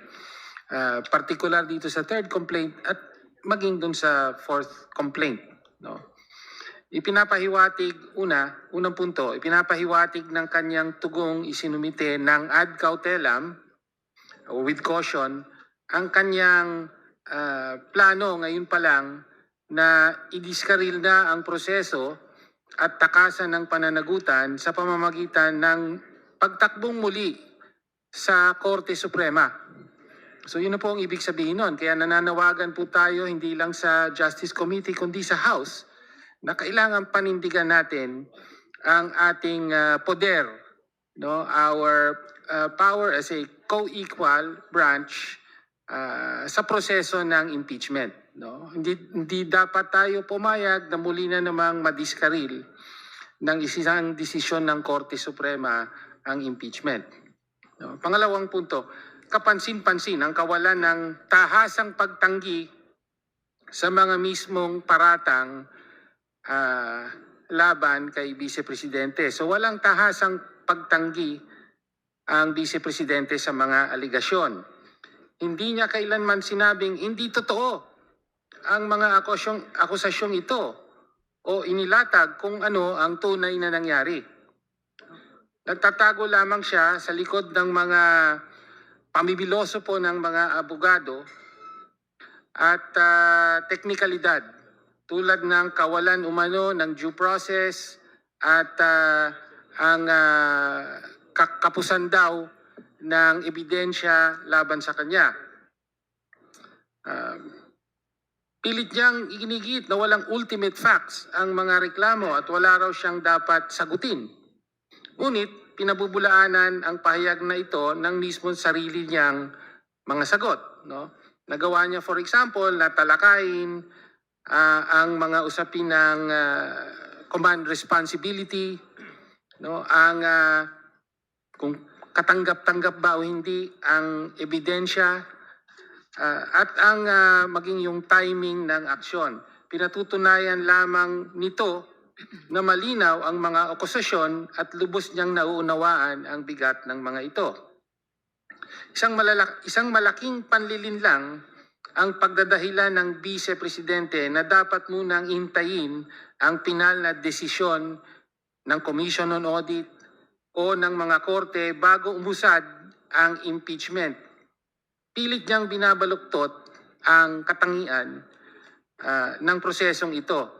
[SPEAKER 10] Particular dito sa third complaint at maging dun sa fourth complaint. No? Unang punto, ipinapahiwatig ng kanyang tugong isinumite ng ad cautelam o with caution ang kanyang plano ngayon pa lang na idiskaril na ang proseso at takasan ng pananagutan sa pamamagitan ng pagtakbong muli sa Korte Suprema. So yun na po ang ibig sabihin nun. Kaya nananawagan po tayo hindi lang sa Justice Committee kundi sa House na kailangan panindigan natin ang ating poder, no? Our power as a co-equal branch sa proseso ng impeachment. No? Hindi dapat tayo pumayag na muli na namang madiskaril ng isang desisyon ng Korte Suprema ang impeachment. No? Pangalawang punto, kapansin-pansin ang kawalan ng tahasang pagtanggi sa mga mismong paratang laban kay Vice Presidente. So walang tahasang pagtanggi ang Vice Presidente sa mga aligasyon. Hindi niya kailanman sinabing hindi totoo ang mga akusasyong ito o inilatag kung ano ang tunay na nangyari. Nagtatago lamang siya sa likod ng mga pamibiloso po ng mga abogado at teknikalidad tulad ng kawalan umano ng due process at ang kapusan daw ng ebidensya laban sa kanya. Pilit niyang iginigit na walang ultimate facts ang mga reklamo at wala raw siyang dapat sagutin. Ngunit pinabubulaanan ang pahayag na ito ng mismo sarili niyang mga sagot. No? Nagawa niya for example na talakayin ang mga usapin ng command responsibility, no? Ang kung katanggap-tanggap ba o hindi ang ebidensya at ang maging yung timing ng aksyon. Pinatutunayan lamang nito na malinaw ang mga akusasyon at lubos niyang nauunawaan ang bigat ng mga ito. Isang malaking panlilinlang ang pagdadahilan ng Vice Presidente na dapat munang intayin ang pinal na desisyon ng Commission on Audit o ng mga korte bago umusad ang impeachment. Pilit niyang binabaluktot ang katangian ng prosesong ito.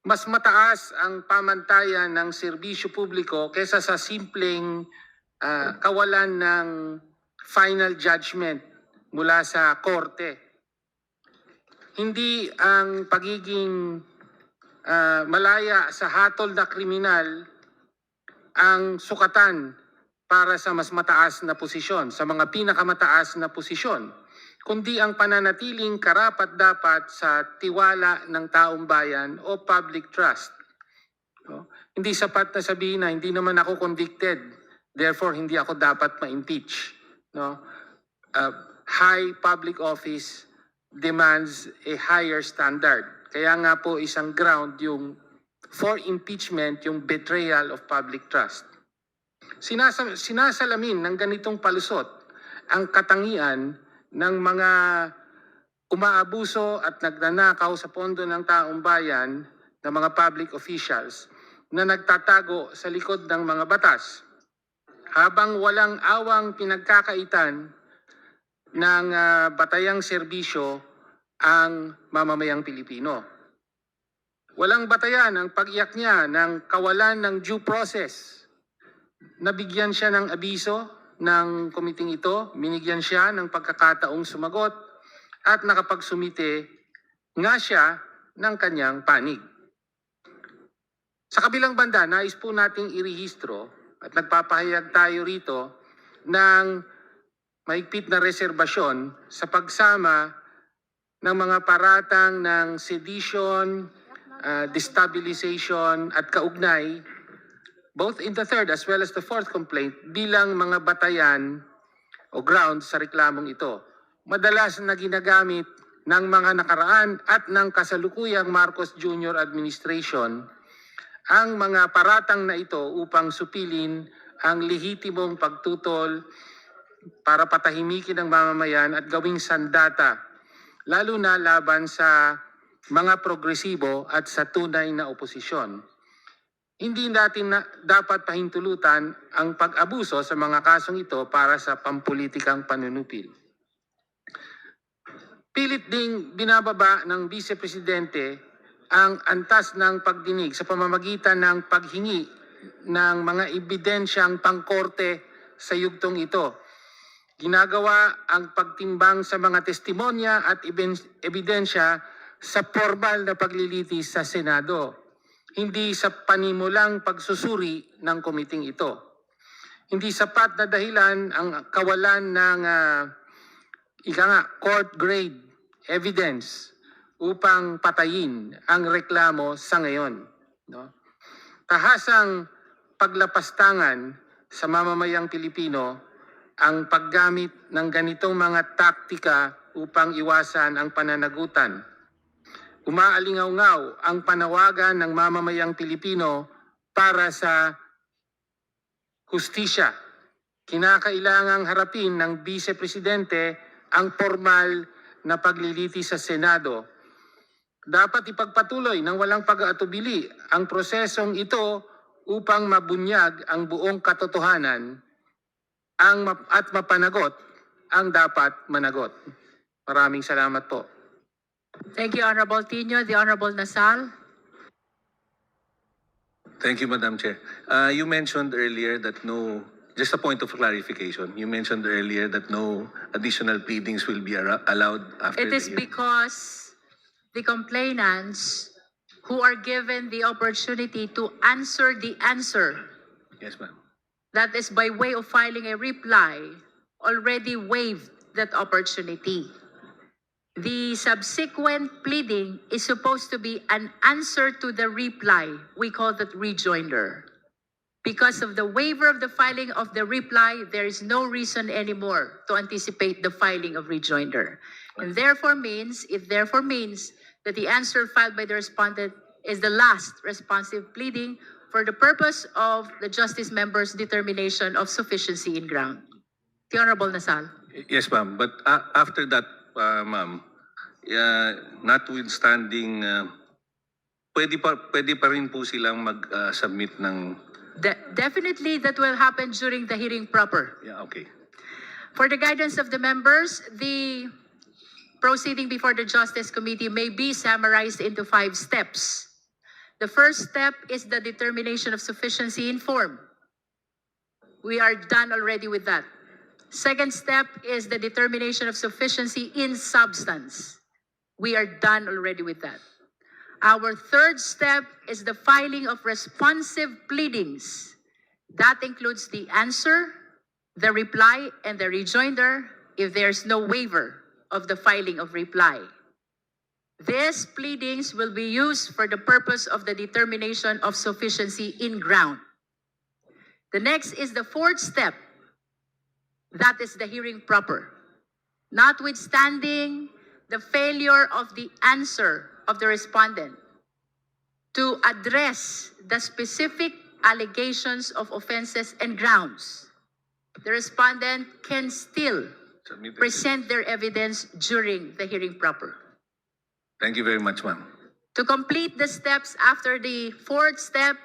[SPEAKER 10] Mas mataas ang pamantayan ng serbisyo publiko kaysa sa simpleng kawalan ng final judgment mula sa korte. Hindi ang pagiging malaya sa hatol na kriminal ang sukatan para sa mas mataas na posisyon, sa mga pinakamataas na posisyon, kundi ang pananatiling karapat-dapat sa tiwala ng taong bayan o public trust. No? Hindi sapat na sabihin na hindi naman ako convicted, therefore hindi ako dapat ma-impeach. No? high public office demands a higher standard. Kaya nga po isang ground yung for impeachment, yung betrayal of public trust. Sinasalamin ng ganitong palusot ang katangian ng mga umaabuso at nagnanakaw sa pondo ng taong bayan ng mga public officials na nagtatago sa likod ng mga batas habang walang awang pinagkakaitan ng batayang serbisyo ang mamamayang Pilipino. Walang batayan ang pag-iyak niya ng kawalan ng due process. Nabigyan siya ng abiso ng komiting ito, binigyan siya ng pagkakataong sumagot at nakapagsumite nga siya ng kanyang panig. Sa kabilang banda, nais po nating irehistro at nagpapahayag tayo rito ng mahigpit na reserbasyon sa pagsama ng mga paratang ng sedition, destabilization at kaugnay both in the third as well as the fourth complaint bilang mga batayan o ground sa reklamong ito. Madalas na ginagamit ng mga nakaraan at ng kasalukuyang Marcos Jr. administration ang mga paratang na ito upang supilin ang lehitimong pagtutol para patahimikin ang mamamayan at gawing sandata, lalo na laban sa mga progresibo at sa tunay na oposisyon. Hindi natin dapat pahintulutan ang pag-abuso sa mga kasong ito para sa pampulitikang panunupil. Pilit ding binababa ng Vice Presidente ang antas ng pagdinig sa pamamagitan ng paghingi ng mga ebidensyang pangkorte sa yugtong ito. Ginagawa ang pagtimbang sa mga testimonya at ebidensya sa formal na paglilitis sa Senado, hindi sa panimulang pagsusuri ng komiting ito. Hindi sapat na dahilan ang kawalan ng court grade evidence upang patayin ang reklamo sa ngayon. No? Tahasang paglapastangan sa mamamayang Pilipino ang paggamit ng ganitong mga taktika upang iwasan ang pananagutan. Umaalingaw-ngaw ang panawagan ng mamamayang Pilipino para sa hustisya. Kinakailangang harapin ng Vice Presidente ang formal na paglilitis sa Senado. Dapat ipagpatuloy ng walang pag-aatubili ang prosesong ito upang mabunyag ang buong katotohanan at mapanagot ang dapat managot. Maraming salamat po.
[SPEAKER 1] Thank you, Honorable Tino. The Honorable Nasal.
[SPEAKER 11] Thank you, Madam Chair. You mentioned earlier that just a point of clarification, you mentioned earlier that no additional pleadings will be allowed after
[SPEAKER 1] It is
[SPEAKER 11] the hearing.
[SPEAKER 1] because the complainants who are given the opportunity to answer the answer,
[SPEAKER 11] Yes, ma'am.
[SPEAKER 1] that is by way of filing a reply, already waived that opportunity. The subsequent pleading is supposed to be an answer to the reply. We call that rejoinder. Because of the waiver of the filing of the reply, there is no reason anymore to anticipate the filing of rejoinder. And therefore means that the answer filed by the respondent is the last responsive pleading for the purpose of the justice member's determination of sufficiency in ground. The Honorable Nasal.
[SPEAKER 11] Yes, ma'am. But after that, ma'am, notwithstanding, pwede pa rin po silang mag-submit ng...
[SPEAKER 1] Definitely that will happen during the hearing proper.
[SPEAKER 11] Yeah, okay.
[SPEAKER 1] For the guidance of the members, the proceeding before the Justice Committee may be summarized into 5 steps. The first step is the determination of sufficiency in form. We are done already with that. Second step is the determination of sufficiency in substance. We are done already with that. Our third step is the filing of responsive pleadings. That includes the answer, the reply, and the rejoinder if there's no waiver of the filing of reply. These pleadings will be used for the purpose of the determination of sufficiency in ground. The next is the fourth step. That is the hearing proper. notwithstanding the failure of the answer of the respondent to address the specific allegations of offenses and grounds, the respondent can still
[SPEAKER 11] Submitted.
[SPEAKER 1] present their evidence during the hearing proper.
[SPEAKER 11] Thank you very much, ma'am.
[SPEAKER 1] To complete the steps after the fourth step,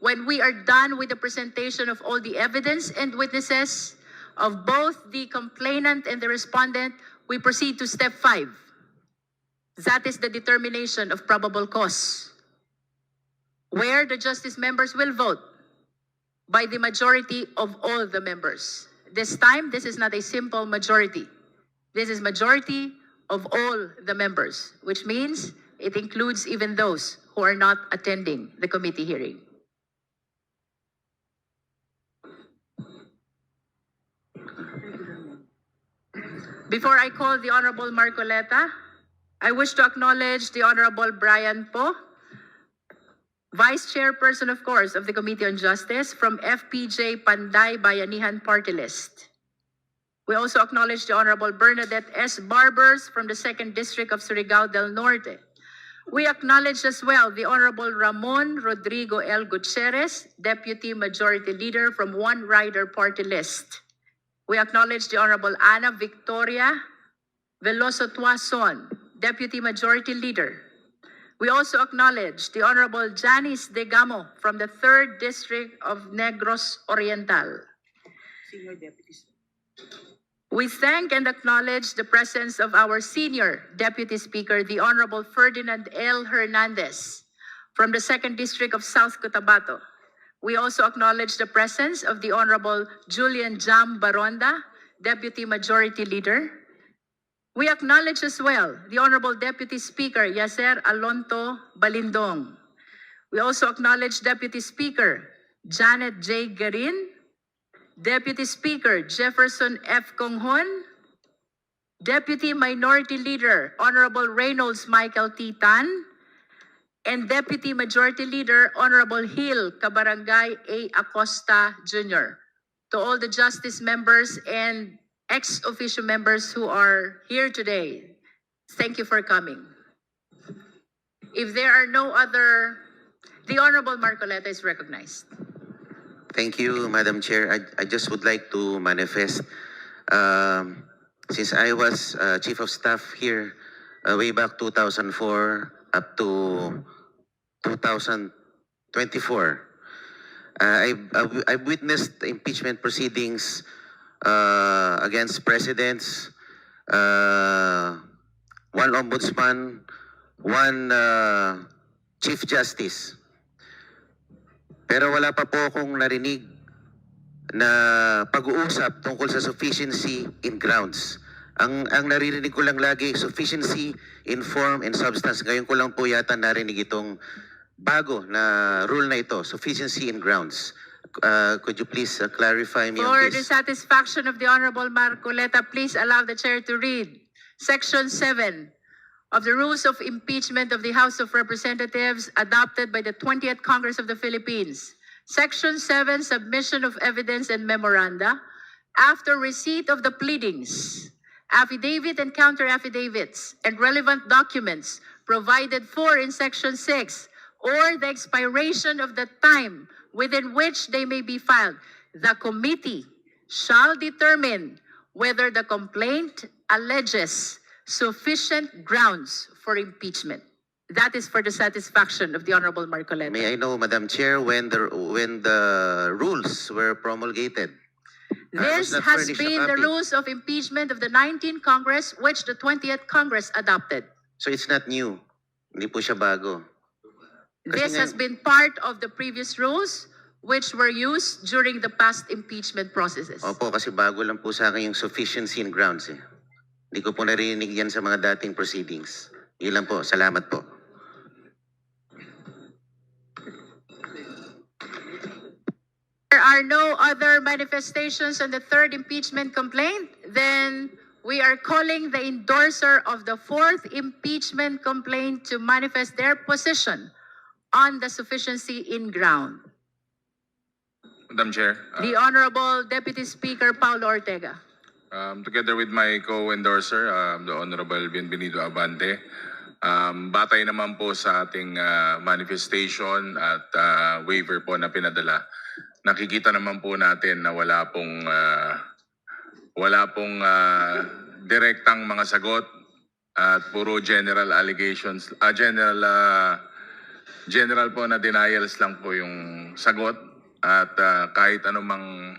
[SPEAKER 1] when we are done with the presentation of all the evidence and witnesses of both the complainant and the respondent, we proceed to step 5. That is the determination of probable cause, where the justice members will vote by the majority of all the members. This time, this is not a simple majority. This is majority of all the members, which means it includes even those who are not attending the committee hearing. Before I call the Honorable Marcoleta, I wish to acknowledge the Honorable Brian Po, Vice Chairperson, of course, of the Committee on Justice from FPJ Panday Bayanihan Party List. We also acknowledge the Honorable Bernadette S. Barbers from the 2nd District of Surigao del Norte. We acknowledge as well the Honorable Ramon Rodrigo L. Gutierrez, Deputy Majority Leader from One Rider Party List. We acknowledge the Honorable Ana Victoria Veloso Tuason, Deputy Majority Leader. We also acknowledge the Honorable Janice Degamo from the 3rd District of Negros Oriental.
[SPEAKER 5] Senior deputies.
[SPEAKER 1] We thank and acknowledge the presence of our senior Deputy Speaker, the Honorable Ferdinand L. Hernandez from the 2nd District of South Cotabato. We also acknowledge the presence of the Honorable Julian Jam Baronda, Deputy Majority Leader. We acknowledge as well the Honorable Deputy Speaker Yaser Alonto Balindong. We also acknowledge Deputy Speaker Janet J. Garin, Deputy Speaker Jefferson F. Conghon, Deputy Minority Leader Honorable Reynolds Michael T. Tan, and Deputy Majority Leader Honorable Hill Cabarangay A. Acosta Jr. To all the justice members and ex-officio members who are here today, thank you for coming. If there are no other, the Honorable Marcoleta is recognized.
[SPEAKER 12] Thank you, Madam Chair. I just would like to manifest, since I was Chief of Staff here way back 2004 up to 2024, I've witnessed the impeachment proceedings against presidents, one ombudsman, one Chief Justice. Pero wala pa po akong narinig na pag-uusap tungkol sa sufficiency in grounds. Ang naririnig ko lang lagi, sufficiency in form and substance. Ngayon ko lang po yata narinig itong bago na rule na ito, sufficiency in grounds. Could you please clarify me
[SPEAKER 1] For
[SPEAKER 12] on
[SPEAKER 1] the
[SPEAKER 12] this?
[SPEAKER 1] satisfaction of the Honorable Marcoleta, please allow the Chair to read Section 7 of the Rules of Impeachment of the House of Representatives adopted by the 20th Congress of the Philippines. Section 7, Submission of Evidence and Memoranda. After receipt of the pleadings, affidavit and counter-affidavits, and relevant documents provided for in Section 6, or the expiration of the time within which they may be filed, the committee shall determine whether the complaint alleges sufficient grounds for impeachment. That is for the satisfaction of the Honorable Marcoleta.
[SPEAKER 12] May I know, Madam Chair, when the rules were promulgated?
[SPEAKER 1] This
[SPEAKER 12] not
[SPEAKER 1] has
[SPEAKER 12] furnished a
[SPEAKER 1] been the
[SPEAKER 12] copy.
[SPEAKER 1] rules of impeachment of the 19th Congress, which the 20th Congress adopted.
[SPEAKER 12] So it's not new. Hindi po siya bago.
[SPEAKER 1] This
[SPEAKER 12] nga-
[SPEAKER 1] has been part of the previous rules, which were used during the past impeachment processes.
[SPEAKER 12] Opo, kasi bago lang po sa akin yung sufficiency in grounds. Hindi ko po narinig yan sa mga dating proceedings. Yun lang po. Salamat po.
[SPEAKER 1] There are no other manifestations on the third impeachment complaint, then we are calling the endorser of the fourth impeachment complaint to manifest their position on the sufficiency in ground.
[SPEAKER 13] Madam Chair,
[SPEAKER 1] The Honorable Deputy Speaker Paulo Ortega.
[SPEAKER 13] together with my co-endorser, the Honorable Bienvenido Abante. Batay naman po sa ating manifestation at waiver po na pinadala. Nakikita naman po natin na wala pong direktang mga sagot at puro general allegations, general po na denials lang po yung sagot at kahit anumang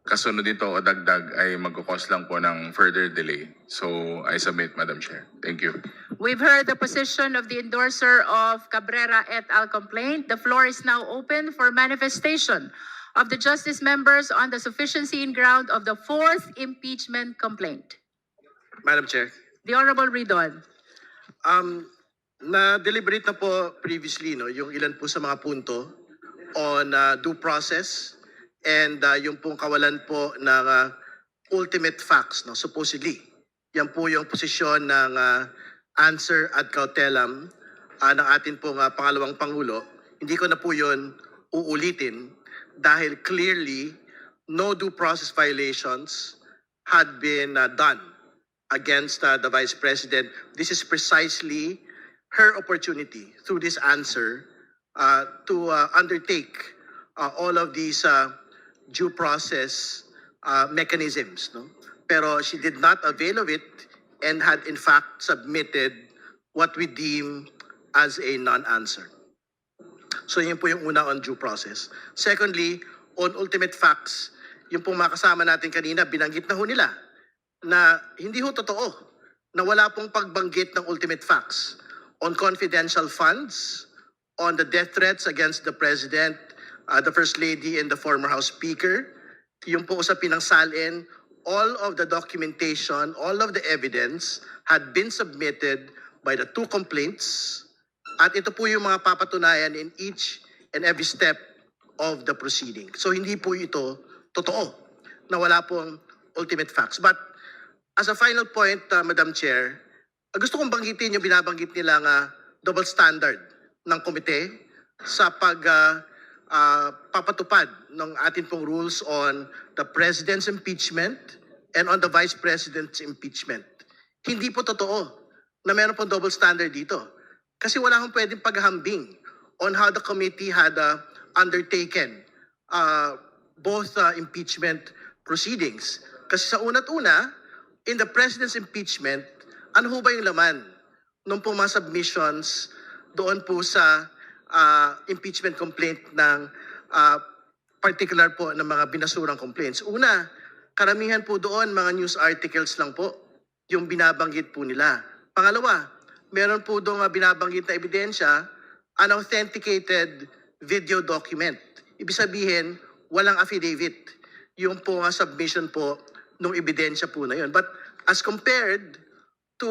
[SPEAKER 13] kasunod dito o dagdag ay magkukos lang po ng further delay. So I submit, Madam Chair. Thank you.
[SPEAKER 1] We've heard the position of the endorser of Cabrera et al. Complaint. The floor is now open for manifestation of the justice members on the sufficiency in ground of the fourth impeachment complaint.
[SPEAKER 14] Madam Chair,
[SPEAKER 1] The Honorable Ridon.
[SPEAKER 14] na-deliberate na po previously yung ilan po sa mga punto on due process and yung pong kawalan po ng ultimate facts, supposedly. Yan po yung posisyon ng answer ad cautelam ng atin pong pangalawang Pangulo. Hindi ko na po yun uulitin dahil clearly no due process violations had been done against the Vice President. This is precisely her opportunity through this answer to undertake all of these due process mechanisms. Pero she did not avail of it and had in fact submitted what we deem as a non-answer. So yun po yung una on due process. Secondly, on ultimate facts, yung pong mga kasama natin kanina, binanggit na ho nila na hindi ho totoo na wala pong pagbanggit ng ultimate facts on confidential funds, on the death threats against the President, the First Lady, and the former House Speaker. Yung po usapin ng salin, all of the documentation, all of the evidence had been submitted by the two complaints. At ito po yung mga papatunayan in each and every step of the proceeding. So hindi po ito totoo na wala pong ultimate facts. But as a final point, Madam Chair, gusto kong banggitin yung binabanggit nilang double standard ng komite sa papatupad ng atin pong rules on the President's impeachment and on the Vice President's impeachment. Hindi po totoo na meron pong double standard dito. Kasi wala akong pwedeng paghahambing on how the committee had undertaken both impeachment proceedings. Kasi sa una't una, in the President's impeachment, ano ho ba yung laman nung po mga submissions doon po sa impeachment complaint ng particular po ng mga binasurang complaints? Una, karamihan po doon mga news articles lang po yung binabanggit po nila. Pangalawa, meron po doon binabanggit na ebidensya, unauthenticated video document. Ibig sabihin, walang affidavit yung po submission po ng ebidensya po na yun. But as compared to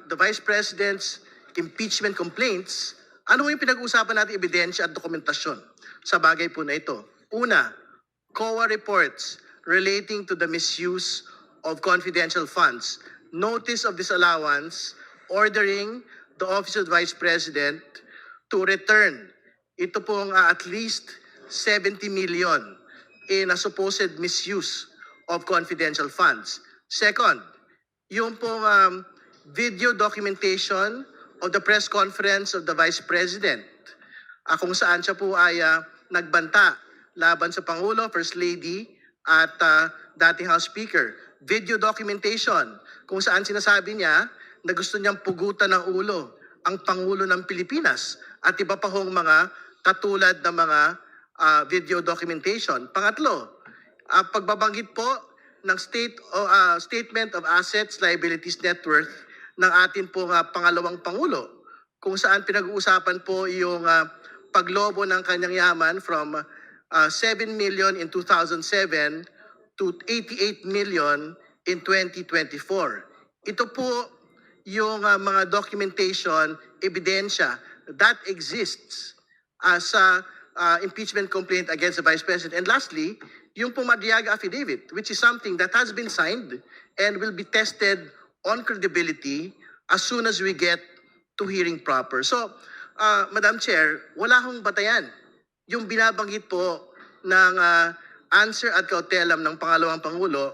[SPEAKER 14] the Vice President's impeachment complaints, ano yung pinag-uusapan natin ebidensya at dokumentasyon sa bagay po na ito? Una, COA reports relating to the misuse of confidential funds, notice of disallowance, ordering the Office of the Vice President to return ito pong at least 70 million in a supposed misuse of confidential funds. Second, yung pong video documentation of the press conference of the Vice President, kung saan siya po ay nagbanta laban sa Pangulo, First Lady, at dating House Speaker. Video documentation kung saan sinasabi niya na gusto niyang pugutan ng ulo ang Pangulo ng Pilipinas at iba pa hong mga katulad ng mga video documentation. Pangatlo, pagbabanggit po ng Statement of Assets, Liabilities, Net Worth ng atin pong pangalawang Pangulo, kung saan pinag-uusapan po yung paglobo ng kanyang yaman from 7 million in 2007 to 88 million in 2024. Ito po yung mga documentation, ebidensya that exists as a impeachment complaint against the Vice President. And lastly, yung Pumadiaga affidavit, which is something that has been signed and will be tested on credibility as soon as we get to hearing proper. So, Madam Chair, wala hong batayan. Yung binabanggit po ng answer at kautelam ng pangalawang Pangulo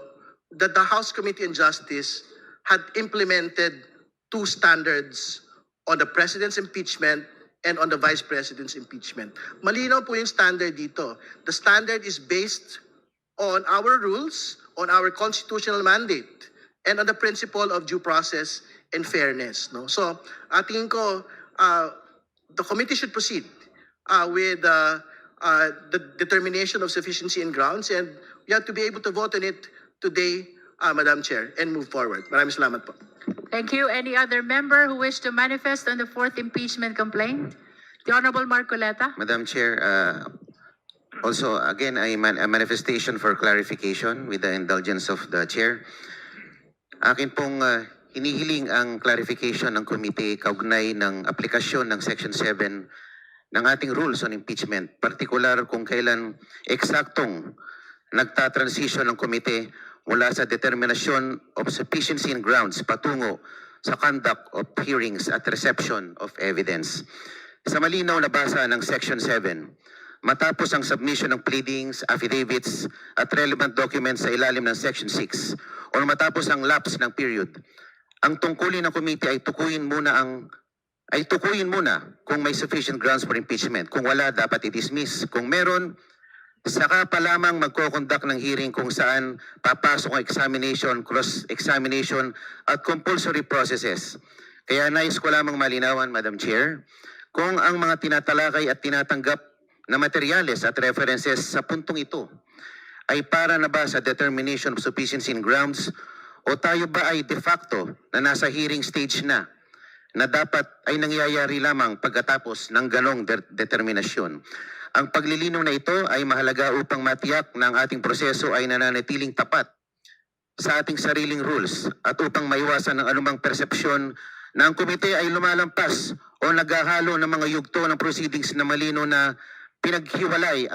[SPEAKER 14] that the House Committee on Justice had implemented two standards on the President's impeachment and on the Vice President's impeachment. Malinaw po yung standard dito. The standard is based on our rules, on our constitutional mandate, and on the principle of due process and fairness. No? So, tingin ko, the committee should proceed with the determination of sufficiency and grounds, and we have to be able to vote on it today, Madam Chair, and move forward. Maraming salamat po.
[SPEAKER 1] Thank you. Any other member who wish to manifest on the fourth impeachment complaint? The Honorable Marcoleta.
[SPEAKER 12] Madam Chair, also, again, a manifestation for clarification with the indulgence of the Chair. Akin pong hinihiling ang clarification ng komite kaugnay ng aplikasyon ng Section 7 ng ating rules on impeachment, partikular kung kailan eksaktong nagtatransition ng komite mula sa determinasyon of sufficiency and grounds patungo sa conduct of hearings at reception of evidence. Sa malinaw na basa ng Section 7, matapos ang submission ng pleadings, affidavits at relevant documents sa ilalim ng Section 6 o matapos ang lapse ng period, ang tungkulin ng komite ay tukuyin muna kung may sufficient grounds for impeachment. Kung wala, dapat i-dismiss. Kung meron, saka pa lamang magko-conduct ng hearing kung saan papasok ang examination, cross-examination at compulsory processes. Kaya nais ko lamang malinawan, Madam Chair, kung ang mga tinatalakay at tinatanggap na materyales at references sa puntong ito ay para na ba sa determination of sufficiency and grounds o tayo ba ay de facto na nasa hearing stage na dapat ay nangyayari lamang pagkatapos ng ganong determinasyon. Ang paglilinaw na ito ay mahalaga upang matiyak na ang ating proseso ay nananatiling tapat sa ating sariling rules at upang maiwasan ng anumang persepsyon na ang komite ay lumalampas o naghahalo ng mga yugto ng proceedings na malino na pinaghiwalay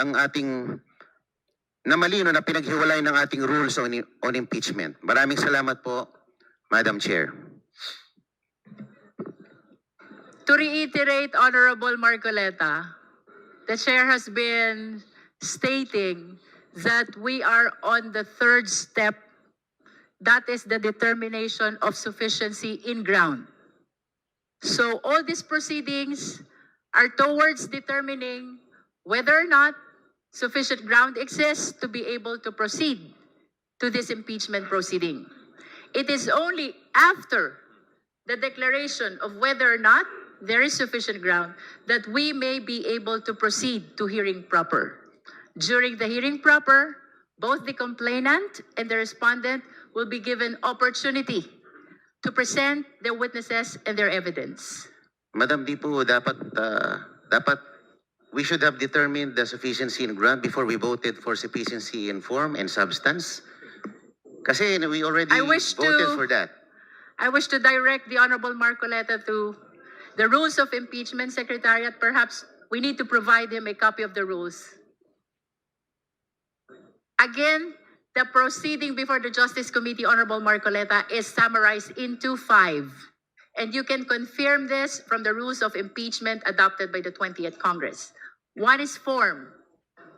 [SPEAKER 12] ng ating rules on impeachment. Maraming salamat po, Madam Chair.
[SPEAKER 1] To reiterate, Honorable Marcoleta, the Chair has been stating that we are on the third step. That is the determination of sufficiency in ground. So all these proceedings are towards determining whether or not sufficient ground exists to be able to proceed to this impeachment proceeding. It is only after the declaration of whether or not there is sufficient ground that we may be able to proceed to hearing proper. During the hearing proper, both the complainant and the respondent will be given opportunity to present their witnesses and their evidence.
[SPEAKER 12] Madam, di po dapat we should have determined the sufficiency in ground before we voted for sufficiency in form and substance. Kasi we already voted for that.
[SPEAKER 1] I wish to direct the Honorable Marcoleta to the rules of impeachment, Secretariat. Perhaps we need to provide him a copy of the rules. Again, the proceeding before the Justice Committee, Honorable Marcoleta, is summarized into 5. And you can confirm this from the rules of impeachment adopted by the 20th Congress. 1 is form,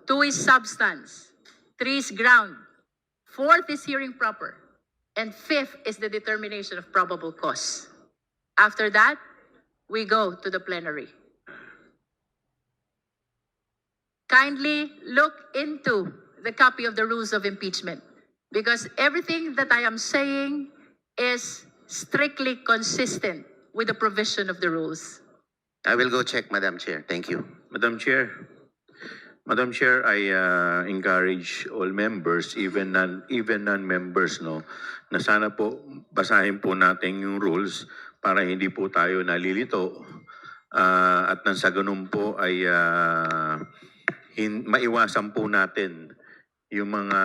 [SPEAKER 1] 2 is substance, 3 is ground, 4th is hearing proper, and 5th is the determination of probable cause. After that, we go to the plenary. Kindly look into the copy of the rules of impeachment, because everything that I am saying is strictly consistent with the provision of the rules.
[SPEAKER 12] I will go check, Madam Chair. Thank you.
[SPEAKER 7] Madam Chair, I encourage all members, even non-members, no, na sana po basahin po natin yung rules para hindi po tayo nalilito at nang sa ganun po ay maiwasan po natin yung mga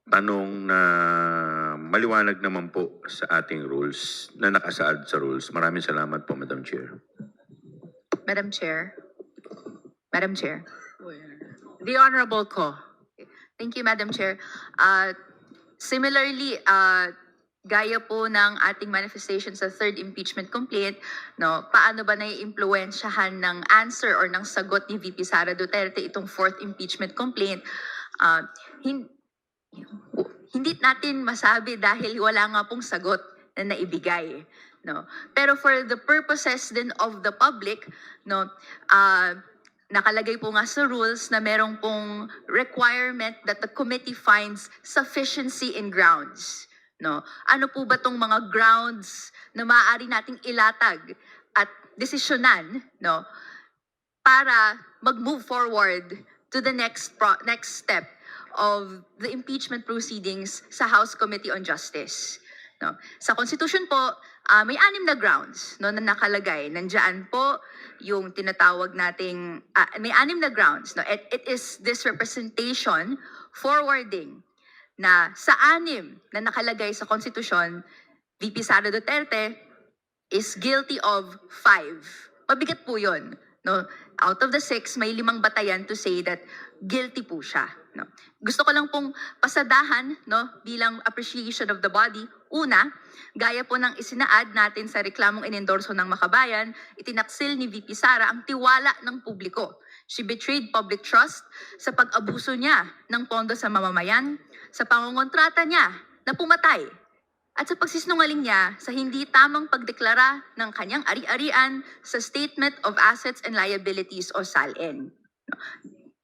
[SPEAKER 7] tanong na maliwanag naman po sa ating rules, na nakasaad sa rules. Maraming salamat po, Madam Chair.
[SPEAKER 9] Madam Chair. Madam Chair.
[SPEAKER 1] The Honorable Ko.
[SPEAKER 9] Thank you, Madam Chair. Similarly, gaya po ng ating manifestation sa third impeachment complaint, no, paano ba nai-impluwensyahan ng answer or ng sagot ni VP Sara Duterte itong fourth impeachment complaint? hindi natin masabi dahil wala nga pong sagot na naibigay. No? Pero for the purposes din of the public, no, nakalagay po nga sa rules na merong pong requirement that the committee finds sufficiency in grounds. No? Ano po ba tong mga grounds na maaari nating ilatag at desisyonan, no, para mag-move forward to the next step of the impeachment proceedings sa House Committee on Justice. No? Sa Constitution po, may 6 na grounds, no, na nakalagay. Nandiyan po yung tinatawag nating, may 6 na grounds. No? It is this representation forwarding na sa 6 na nakalagay sa Constitution, VP Sara Duterte is guilty of 5. Mabigat po yun. No? Out of the 6, may 5 batayan to say that guilty po siya. No? Gusto ko lang pong pasadahan, no, bilang appreciation of the body. Una, gaya po ng isinaad natin sa reklamong inendorso ng Makabayan, itinaksil ni VP Sara ang tiwala ng publiko. She betrayed public trust sa pag-abuso niya ng pondo sa mamamayan, sa pangongontrata niya na pumatay, at sa pagsisinungaling niya sa hindi tamang pagdeklara ng kanyang ari-arian sa Statement of Assets and Liabilities o SALN.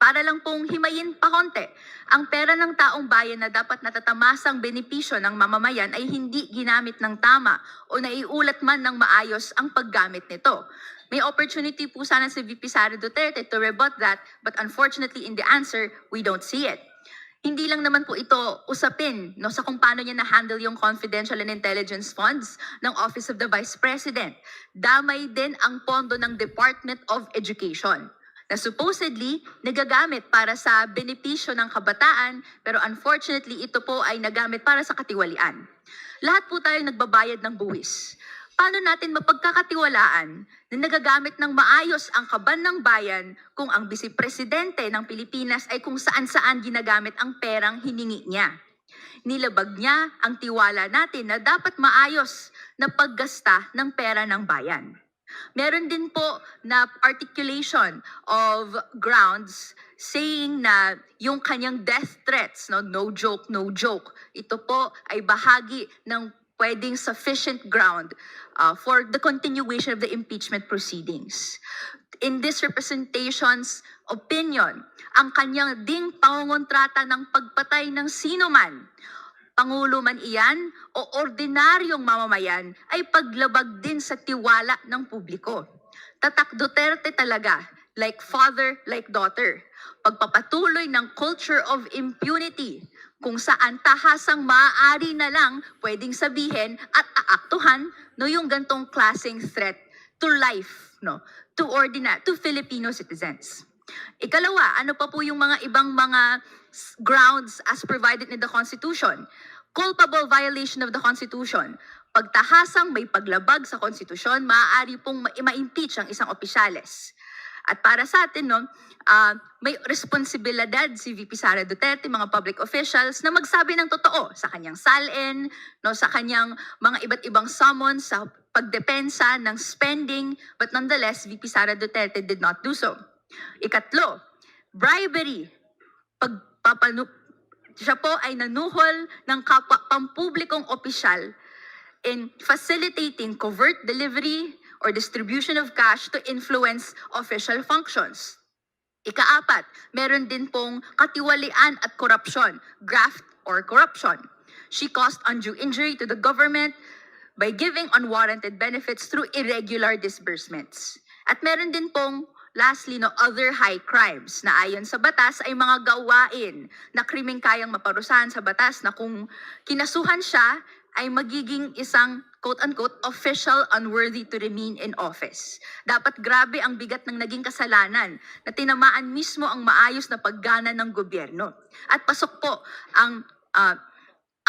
[SPEAKER 9] Para lang pong himayin pa konti, ang pera ng taong bayan na dapat natatamasang benepisyo ng mamamayan ay hindi ginamit ng tama o naiulat man ng maayos ang paggamit nito. May opportunity po sana si VP Sara Duterte to rebut that, but unfortunately in the answer, we don't see it. Hindi lang naman po ito usapin, no, sa kung paano niya na-handle yung confidential and intelligence funds ng Office of the Vice President. Damay din ang pondo ng Department of Education na supposedly nagagamit para sa benepisyo ng kabataan, pero unfortunately ito po ay nagamit para sa katiwalian. Lahat po tayo nagbabayad ng buwis. Paano natin mapagkakatiwalaan na nagagamit ng maayos ang kaban ng bayan kung ang Vice-Presidente ng Pilipinas ay kung saan-saan ginagamit ang perang hiningi niya? Nilabag niya ang tiwala natin na dapat maayos na paggasta ng pera ng bayan. Meron din po na articulation of grounds saying na yung kanyang death threats, no joke, no joke, ito po ay bahagi ng pwedeng sufficient ground for the continuation of the impeachment proceedings. In this representation's opinion, ang kanyang ding pangongontrata ng pagpatay ng sino man, Pangulo man iyan o ordinaryong mamamayan, ay paglabag din sa tiwala ng publiko. Tatak Duterte talaga, like father, like daughter. Pagpapatuloy ng culture of impunity, kung saan tahasang maaari na lang pwedeng sabihin at aaktuhan, no, yung gantong klaseng threat to life, no, to Filipino citizens. Ikalawa, ano pa po yung mga ibang mga grounds as provided in the Constitution? Culpable violation of the Constitution. Pagtahasang may paglabag sa Konstitusyon, maaari pong ma-impeach ang isang opisyales. At para sa atin, no, may responsibilidad si VP Sara Duterte, mga public officials, na magsabi ng totoo sa kanyang SALN, no, sa kanyang mga iba't ibang summons sa pagdepensa ng spending, but nonetheless, VP Sara Duterte did not do so. Ikatlo, bribery. Siya po ay nanuhol ng kapwa pampublikong opisyal in facilitating covert delivery or distribution of cash to influence official functions. Ikaapat, meron din pong katiwalian at korupsyon, graft or corruption. She caused undue injury to the government by giving unwarranted benefits through irregular disbursements. At meron din pong lastly, no, other high crimes na ayon sa batas ay mga gawain na krimeng kayang maparusahan sa batas na kung kinasuhan siya ay magiging isang quote-unquote official unworthy to remain in office. Dapat grabe ang bigat ng naging kasalanan na tinamaan mismo ang maayos na paggana ng gobyerno. At pasok po ang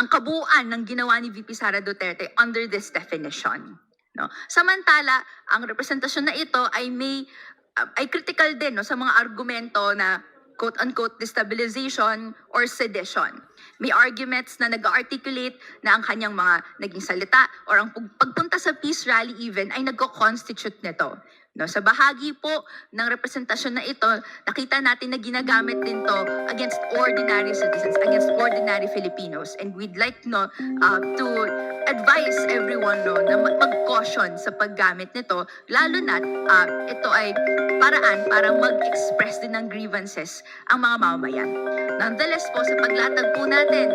[SPEAKER 9] kabuuan ng ginawa ni VP Sara Duterte under this definition. No? Samantala, ang representasyon na ito ay critical din, no, sa mga argumento na quote-unquote destabilization or sedition. May arguments na nag-articulate na ang kanyang mga naging salita or ang pagpunta sa peace rally even ay nag-constitute nito. No, sa bahagi po ng representasyon na ito, nakita natin na ginagamit din to against ordinary citizens, against ordinary Filipinos. And we'd like to advise everyone na mag-caution sa paggamit nito, lalo na ito ay paraan para mag-express din ng grievances ang mga mamamayan. Nonetheless po, sa paglatag po natin,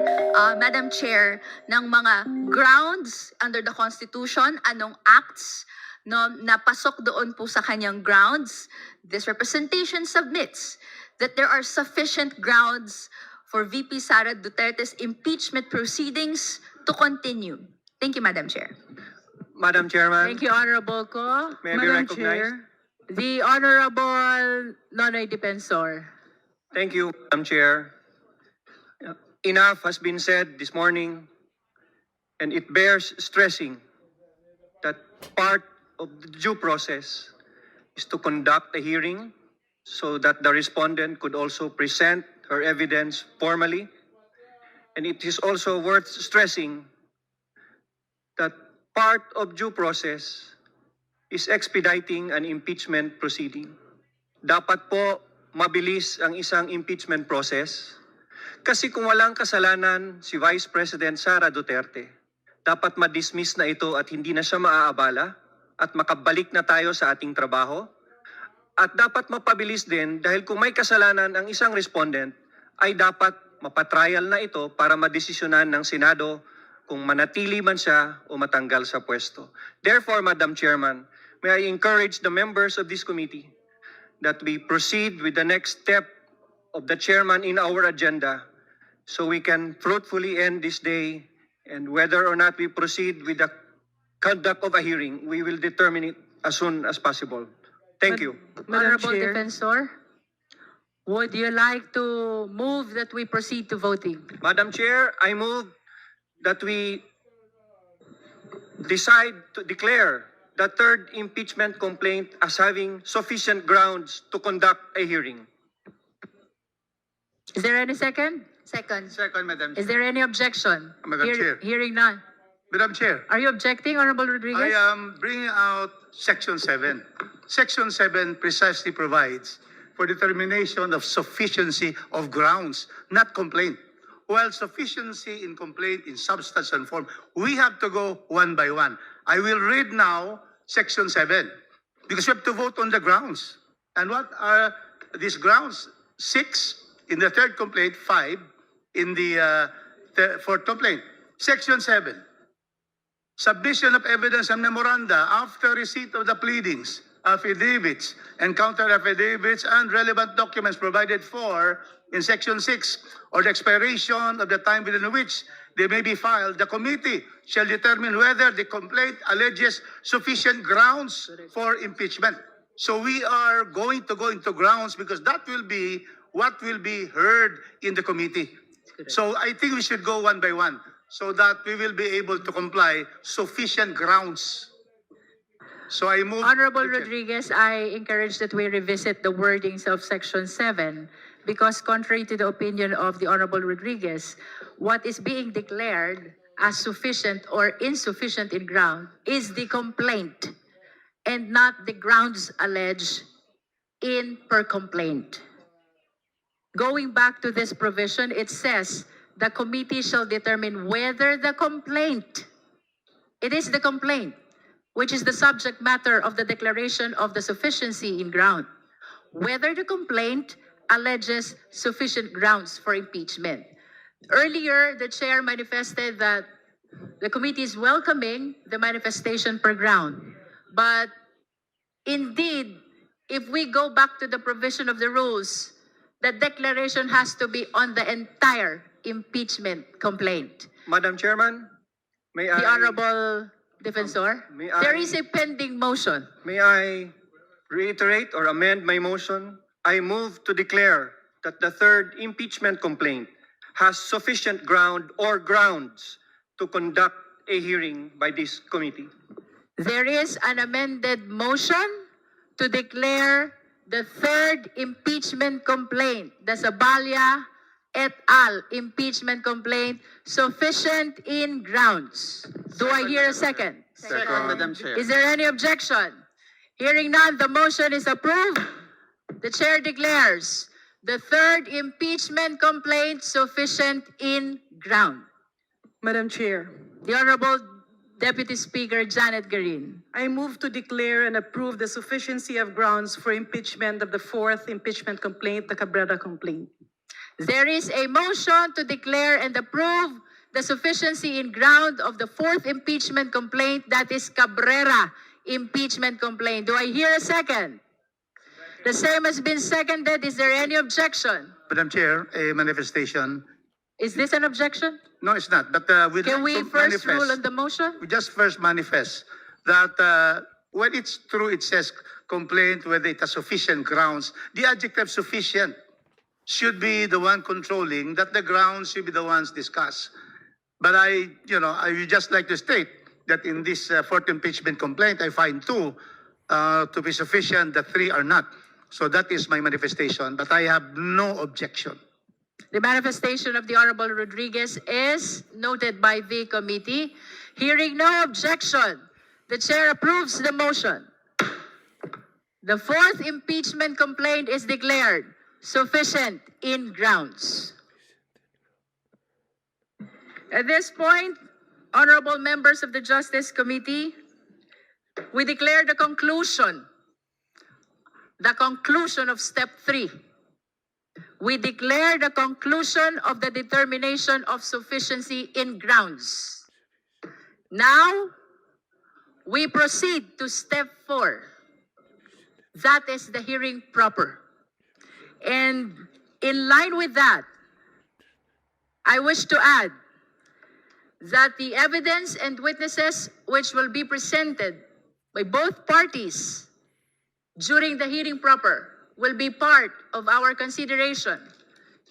[SPEAKER 9] Madam Chair, ng mga grounds under the Constitution, anong acts napasok doon po sa kanyang grounds, this representation submits that there are sufficient grounds for VP Sara Duterte's impeachment proceedings to continue. Thank you, Madam Chair.
[SPEAKER 10] Madam Chairman,
[SPEAKER 1] Thank you, Honorable Ko.
[SPEAKER 10] may I be recognized?
[SPEAKER 1] The Honorable Nonoy Defensor.
[SPEAKER 10] Thank you, Madam Chair. Enough has been said this morning, and it bears stressing that part of the due process is to conduct a hearing so that the respondent could also present her evidence formally. And it is also worth stressing that part of due process is expediting an impeachment proceeding. Dapat po mabilis ang isang impeachment process kasi kung walang kasalanan si Vice President Sara Duterte, dapat ma-dismiss na ito at hindi na siya maaabala at makabalik na tayo sa ating trabaho. At dapat mapabilis din dahil kung may kasalanan ang isang respondent, ay dapat mapatrial na ito para madesisyonan ng Senado kung manatili man siya o matanggal sa pwesto. Therefore, Madam Chairman, may I encourage the members of this committee that we proceed with the next step of the chairman in our agenda so we can fruitfully end this day, and whether or not we proceed with the conduct of a hearing, we will determine it as soon as possible. Thank you.
[SPEAKER 1] Honorable Defensor, would you like to move that we proceed to voting?
[SPEAKER 10] Madam Chair, I move that we decide to declare the third impeachment complaint as having sufficient grounds to conduct a hearing.
[SPEAKER 1] Is there any second?
[SPEAKER 9] Second.
[SPEAKER 6] Second, Madam Chair.
[SPEAKER 1] Is there any objection?
[SPEAKER 6] Madam Chair.
[SPEAKER 1] Hearing none.
[SPEAKER 6] Madam Chair.
[SPEAKER 1] Are you objecting, Honorable
[SPEAKER 6] I
[SPEAKER 1] Rodriguez?
[SPEAKER 6] am bringing out Section 7. Section 7 precisely provides for determination of sufficiency of grounds, not complaint. While sufficiency in complaint in substance and form, we have to go one by one. I will read now Section 7 because we have to vote on the grounds. And what are these grounds? 6 in the third complaint, 5 in the fourth complaint. Section 7. Submission of evidence and memoranda after receipt of the pleadings, affidavits, and counter affidavits and relevant documents provided for in Section 6 or the expiration of the time within which they may be filed, the committee shall determine whether the complaint alleges sufficient grounds for impeachment. So we are going to go into grounds because that will be what will be heard in the committee. So I think we should go one by one, so that we will be able to comply sufficient grounds. So I move...
[SPEAKER 1] Honorable Rodriguez, I encourage that we revisit the wordings of Section 7 because contrary to the opinion of the Honorable Rodriguez, what is being declared as sufficient or insufficient in ground is the complaint and not the grounds alleged in per complaint. Going back to this provision, it says the committee shall determine whether the complaint, it is the complaint, which is the subject matter of the declaration of the sufficiency in ground, whether the complaint alleges sufficient grounds for impeachment. Earlier, the chair manifested that the committee is welcoming the manifestation per ground. But indeed, if we go back to the provision of the rules, the declaration has to be on the entire impeachment complaint.
[SPEAKER 10] Madam Chairman, may
[SPEAKER 1] The
[SPEAKER 10] I...
[SPEAKER 1] Honorable Defensor,
[SPEAKER 10] may I-
[SPEAKER 1] there is a pending motion.
[SPEAKER 10] May I reiterate or amend my motion? I move to declare that the third impeachment complaint has sufficient ground or grounds to conduct a hearing by this committee.
[SPEAKER 1] There is an amended motion to declare the third impeachment complaint, the Zabalia et al. Impeachment complaint, sufficient in grounds. Do I hear a second?
[SPEAKER 6] Second, Madam Chair.
[SPEAKER 1] Is there any objection? Hearing none, the motion is approved. The chair declares the third impeachment complaint sufficient in ground.
[SPEAKER 5] Madam Chair,
[SPEAKER 1] The Honorable Deputy Speaker Janet Garin.
[SPEAKER 5] I move to declare and approve the sufficiency of grounds for impeachment of the fourth impeachment complaint, the Cabrera complaint.
[SPEAKER 1] There is a motion to declare and approve the sufficiency in ground of the fourth impeachment complaint, that is Cabrera impeachment complaint. Do I hear a second? The same has been seconded. Is there any objection?
[SPEAKER 6] Madam Chair, a manifestation.
[SPEAKER 1] Is this an objection?
[SPEAKER 6] No, it's not. But we'd
[SPEAKER 1] Can
[SPEAKER 6] like
[SPEAKER 1] we
[SPEAKER 6] to
[SPEAKER 1] first
[SPEAKER 6] manifest-
[SPEAKER 1] rule on the motion?
[SPEAKER 6] We just first manifest that when it's true, it says complaint whether it has sufficient grounds. The adjective sufficient should be the one controlling, that the grounds should be the ones discussed. But I would just like to state that in this fourth impeachment complaint, I find two to be sufficient, the three are not. So that is my manifestation, but I have no objection.
[SPEAKER 1] The manifestation of the Honorable Rodriguez is noted by the committee. Hearing no objection, the chair approves the motion. The fourth impeachment complaint is declared sufficient in grounds. At this point, honorable members of the Justice Committee, we declare the conclusion of step 3. We declare the conclusion of the determination of sufficiency in grounds. Now, we proceed to step 4. That is the hearing proper. And in line with that, I wish to add that the evidence and witnesses which will be presented by both parties during the hearing proper will be part of our consideration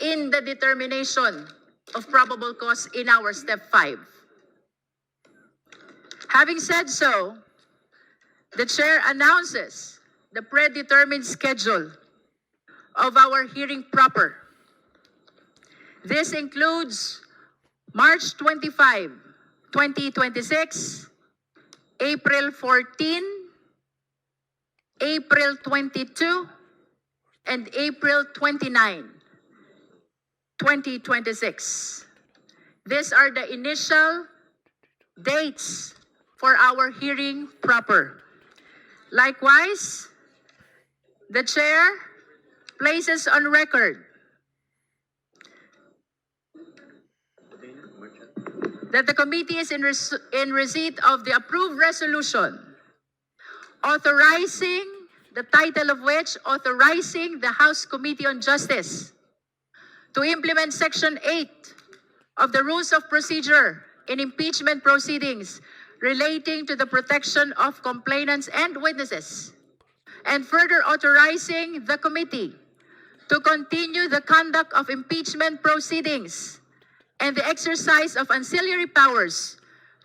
[SPEAKER 1] in the determination of probable cause in our step 5. Having said so, the chair announces the predetermined schedule of our hearing proper. This includes March 25, 2026, April 14, April 22, and April 29, 2026. These are the initial dates for our hearing proper. Likewise, the chair places on record that the committee is in receipt of the approved resolution authorizing, the title of which, authorizing the House Committee on Justice to implement Section 8 of the Rules of Procedure in impeachment proceedings relating to the protection of complainants and witnesses, and further authorizing the committee to continue the conduct of impeachment proceedings and the exercise of ancillary powers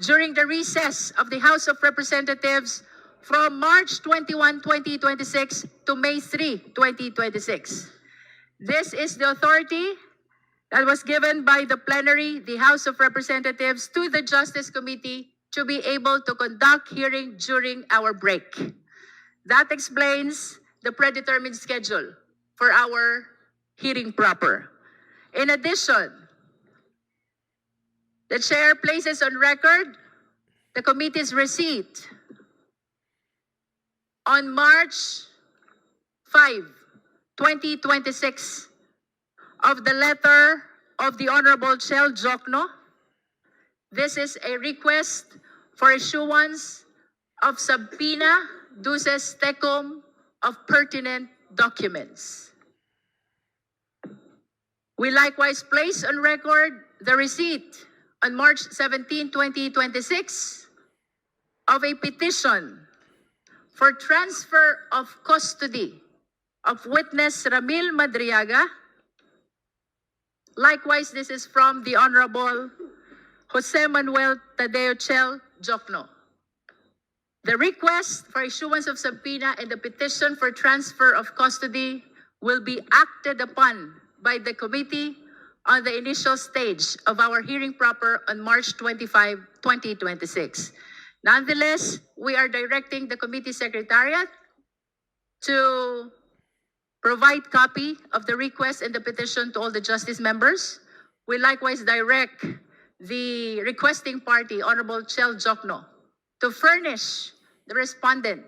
[SPEAKER 1] during the recess of the House of Representatives from March 21, 2026 to May 3, 2026. This is the authority that was given by the plenary, the House of Representatives, to the Justice Committee to be able to conduct hearing during our break. That explains the predetermined schedule for our hearing proper. In addition, the chair places on record the committee's receipt on March 5, 2026 of the letter of the Honorable Chel Jokno. This is a request for issuance of subpoena duces tecum of pertinent documents. We likewise place on record the receipt on March 17, 2026 of a petition for transfer of custody of witness Ramil Madriaga. Likewise, this is from the Honorable Jose Manuel Tadeo Chel Jokno. The request for issuance of subpoena and the petition for transfer of custody will be acted upon by the committee on the initial stage of our hearing proper on March 25, 2026. Nonetheless, we are directing the committee secretariat to provide copy of the request and the petition to all the justice members. We likewise direct the requesting party, Honorable Chel Jokno, to furnish the respondent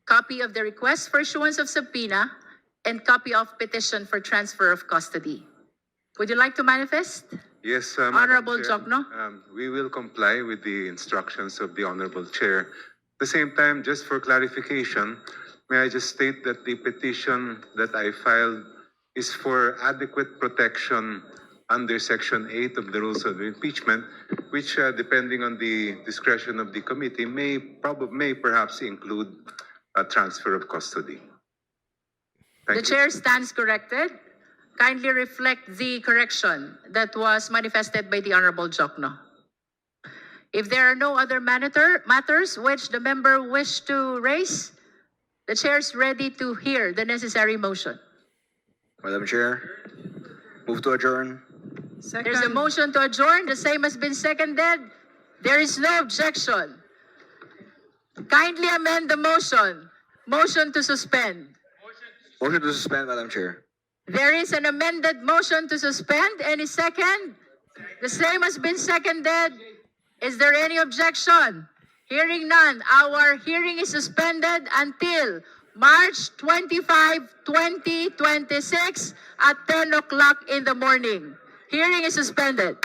[SPEAKER 1] copy of the request for issuance of subpoena and copy of petition for transfer of custody. Would you like to manifest?
[SPEAKER 15] Yes,
[SPEAKER 1] Honorable
[SPEAKER 15] Madam Chair.
[SPEAKER 1] Jokno.
[SPEAKER 15] We will comply with the instructions of the Honorable Chair. At the same time, just for clarification, may I just state that the petition that I filed is for adequate protection under Section 8 of the Rules of Impeachment, which, depending on the discretion of the committee, may perhaps include a transfer of custody.
[SPEAKER 1] The
[SPEAKER 15] Thank you.
[SPEAKER 1] chair stands corrected. Kindly reflect the correction that was manifested by the Honorable Jokno. If there are no other matters which the member wish to raise, the chair is ready to hear the necessary motion.
[SPEAKER 12] Madam Chair, move to adjourn.
[SPEAKER 1] There's a motion to adjourn. The same has been seconded. There is no objection. Kindly amend the motion. Motion to suspend.
[SPEAKER 12] Motion to suspend, Madam Chair.
[SPEAKER 1] There is an amended motion to suspend. Any second? The same has been seconded. Is there any objection? Hearing none, our hearing is suspended until March 25, 2026 at 10 o'clock in the morning. Hearing is suspended.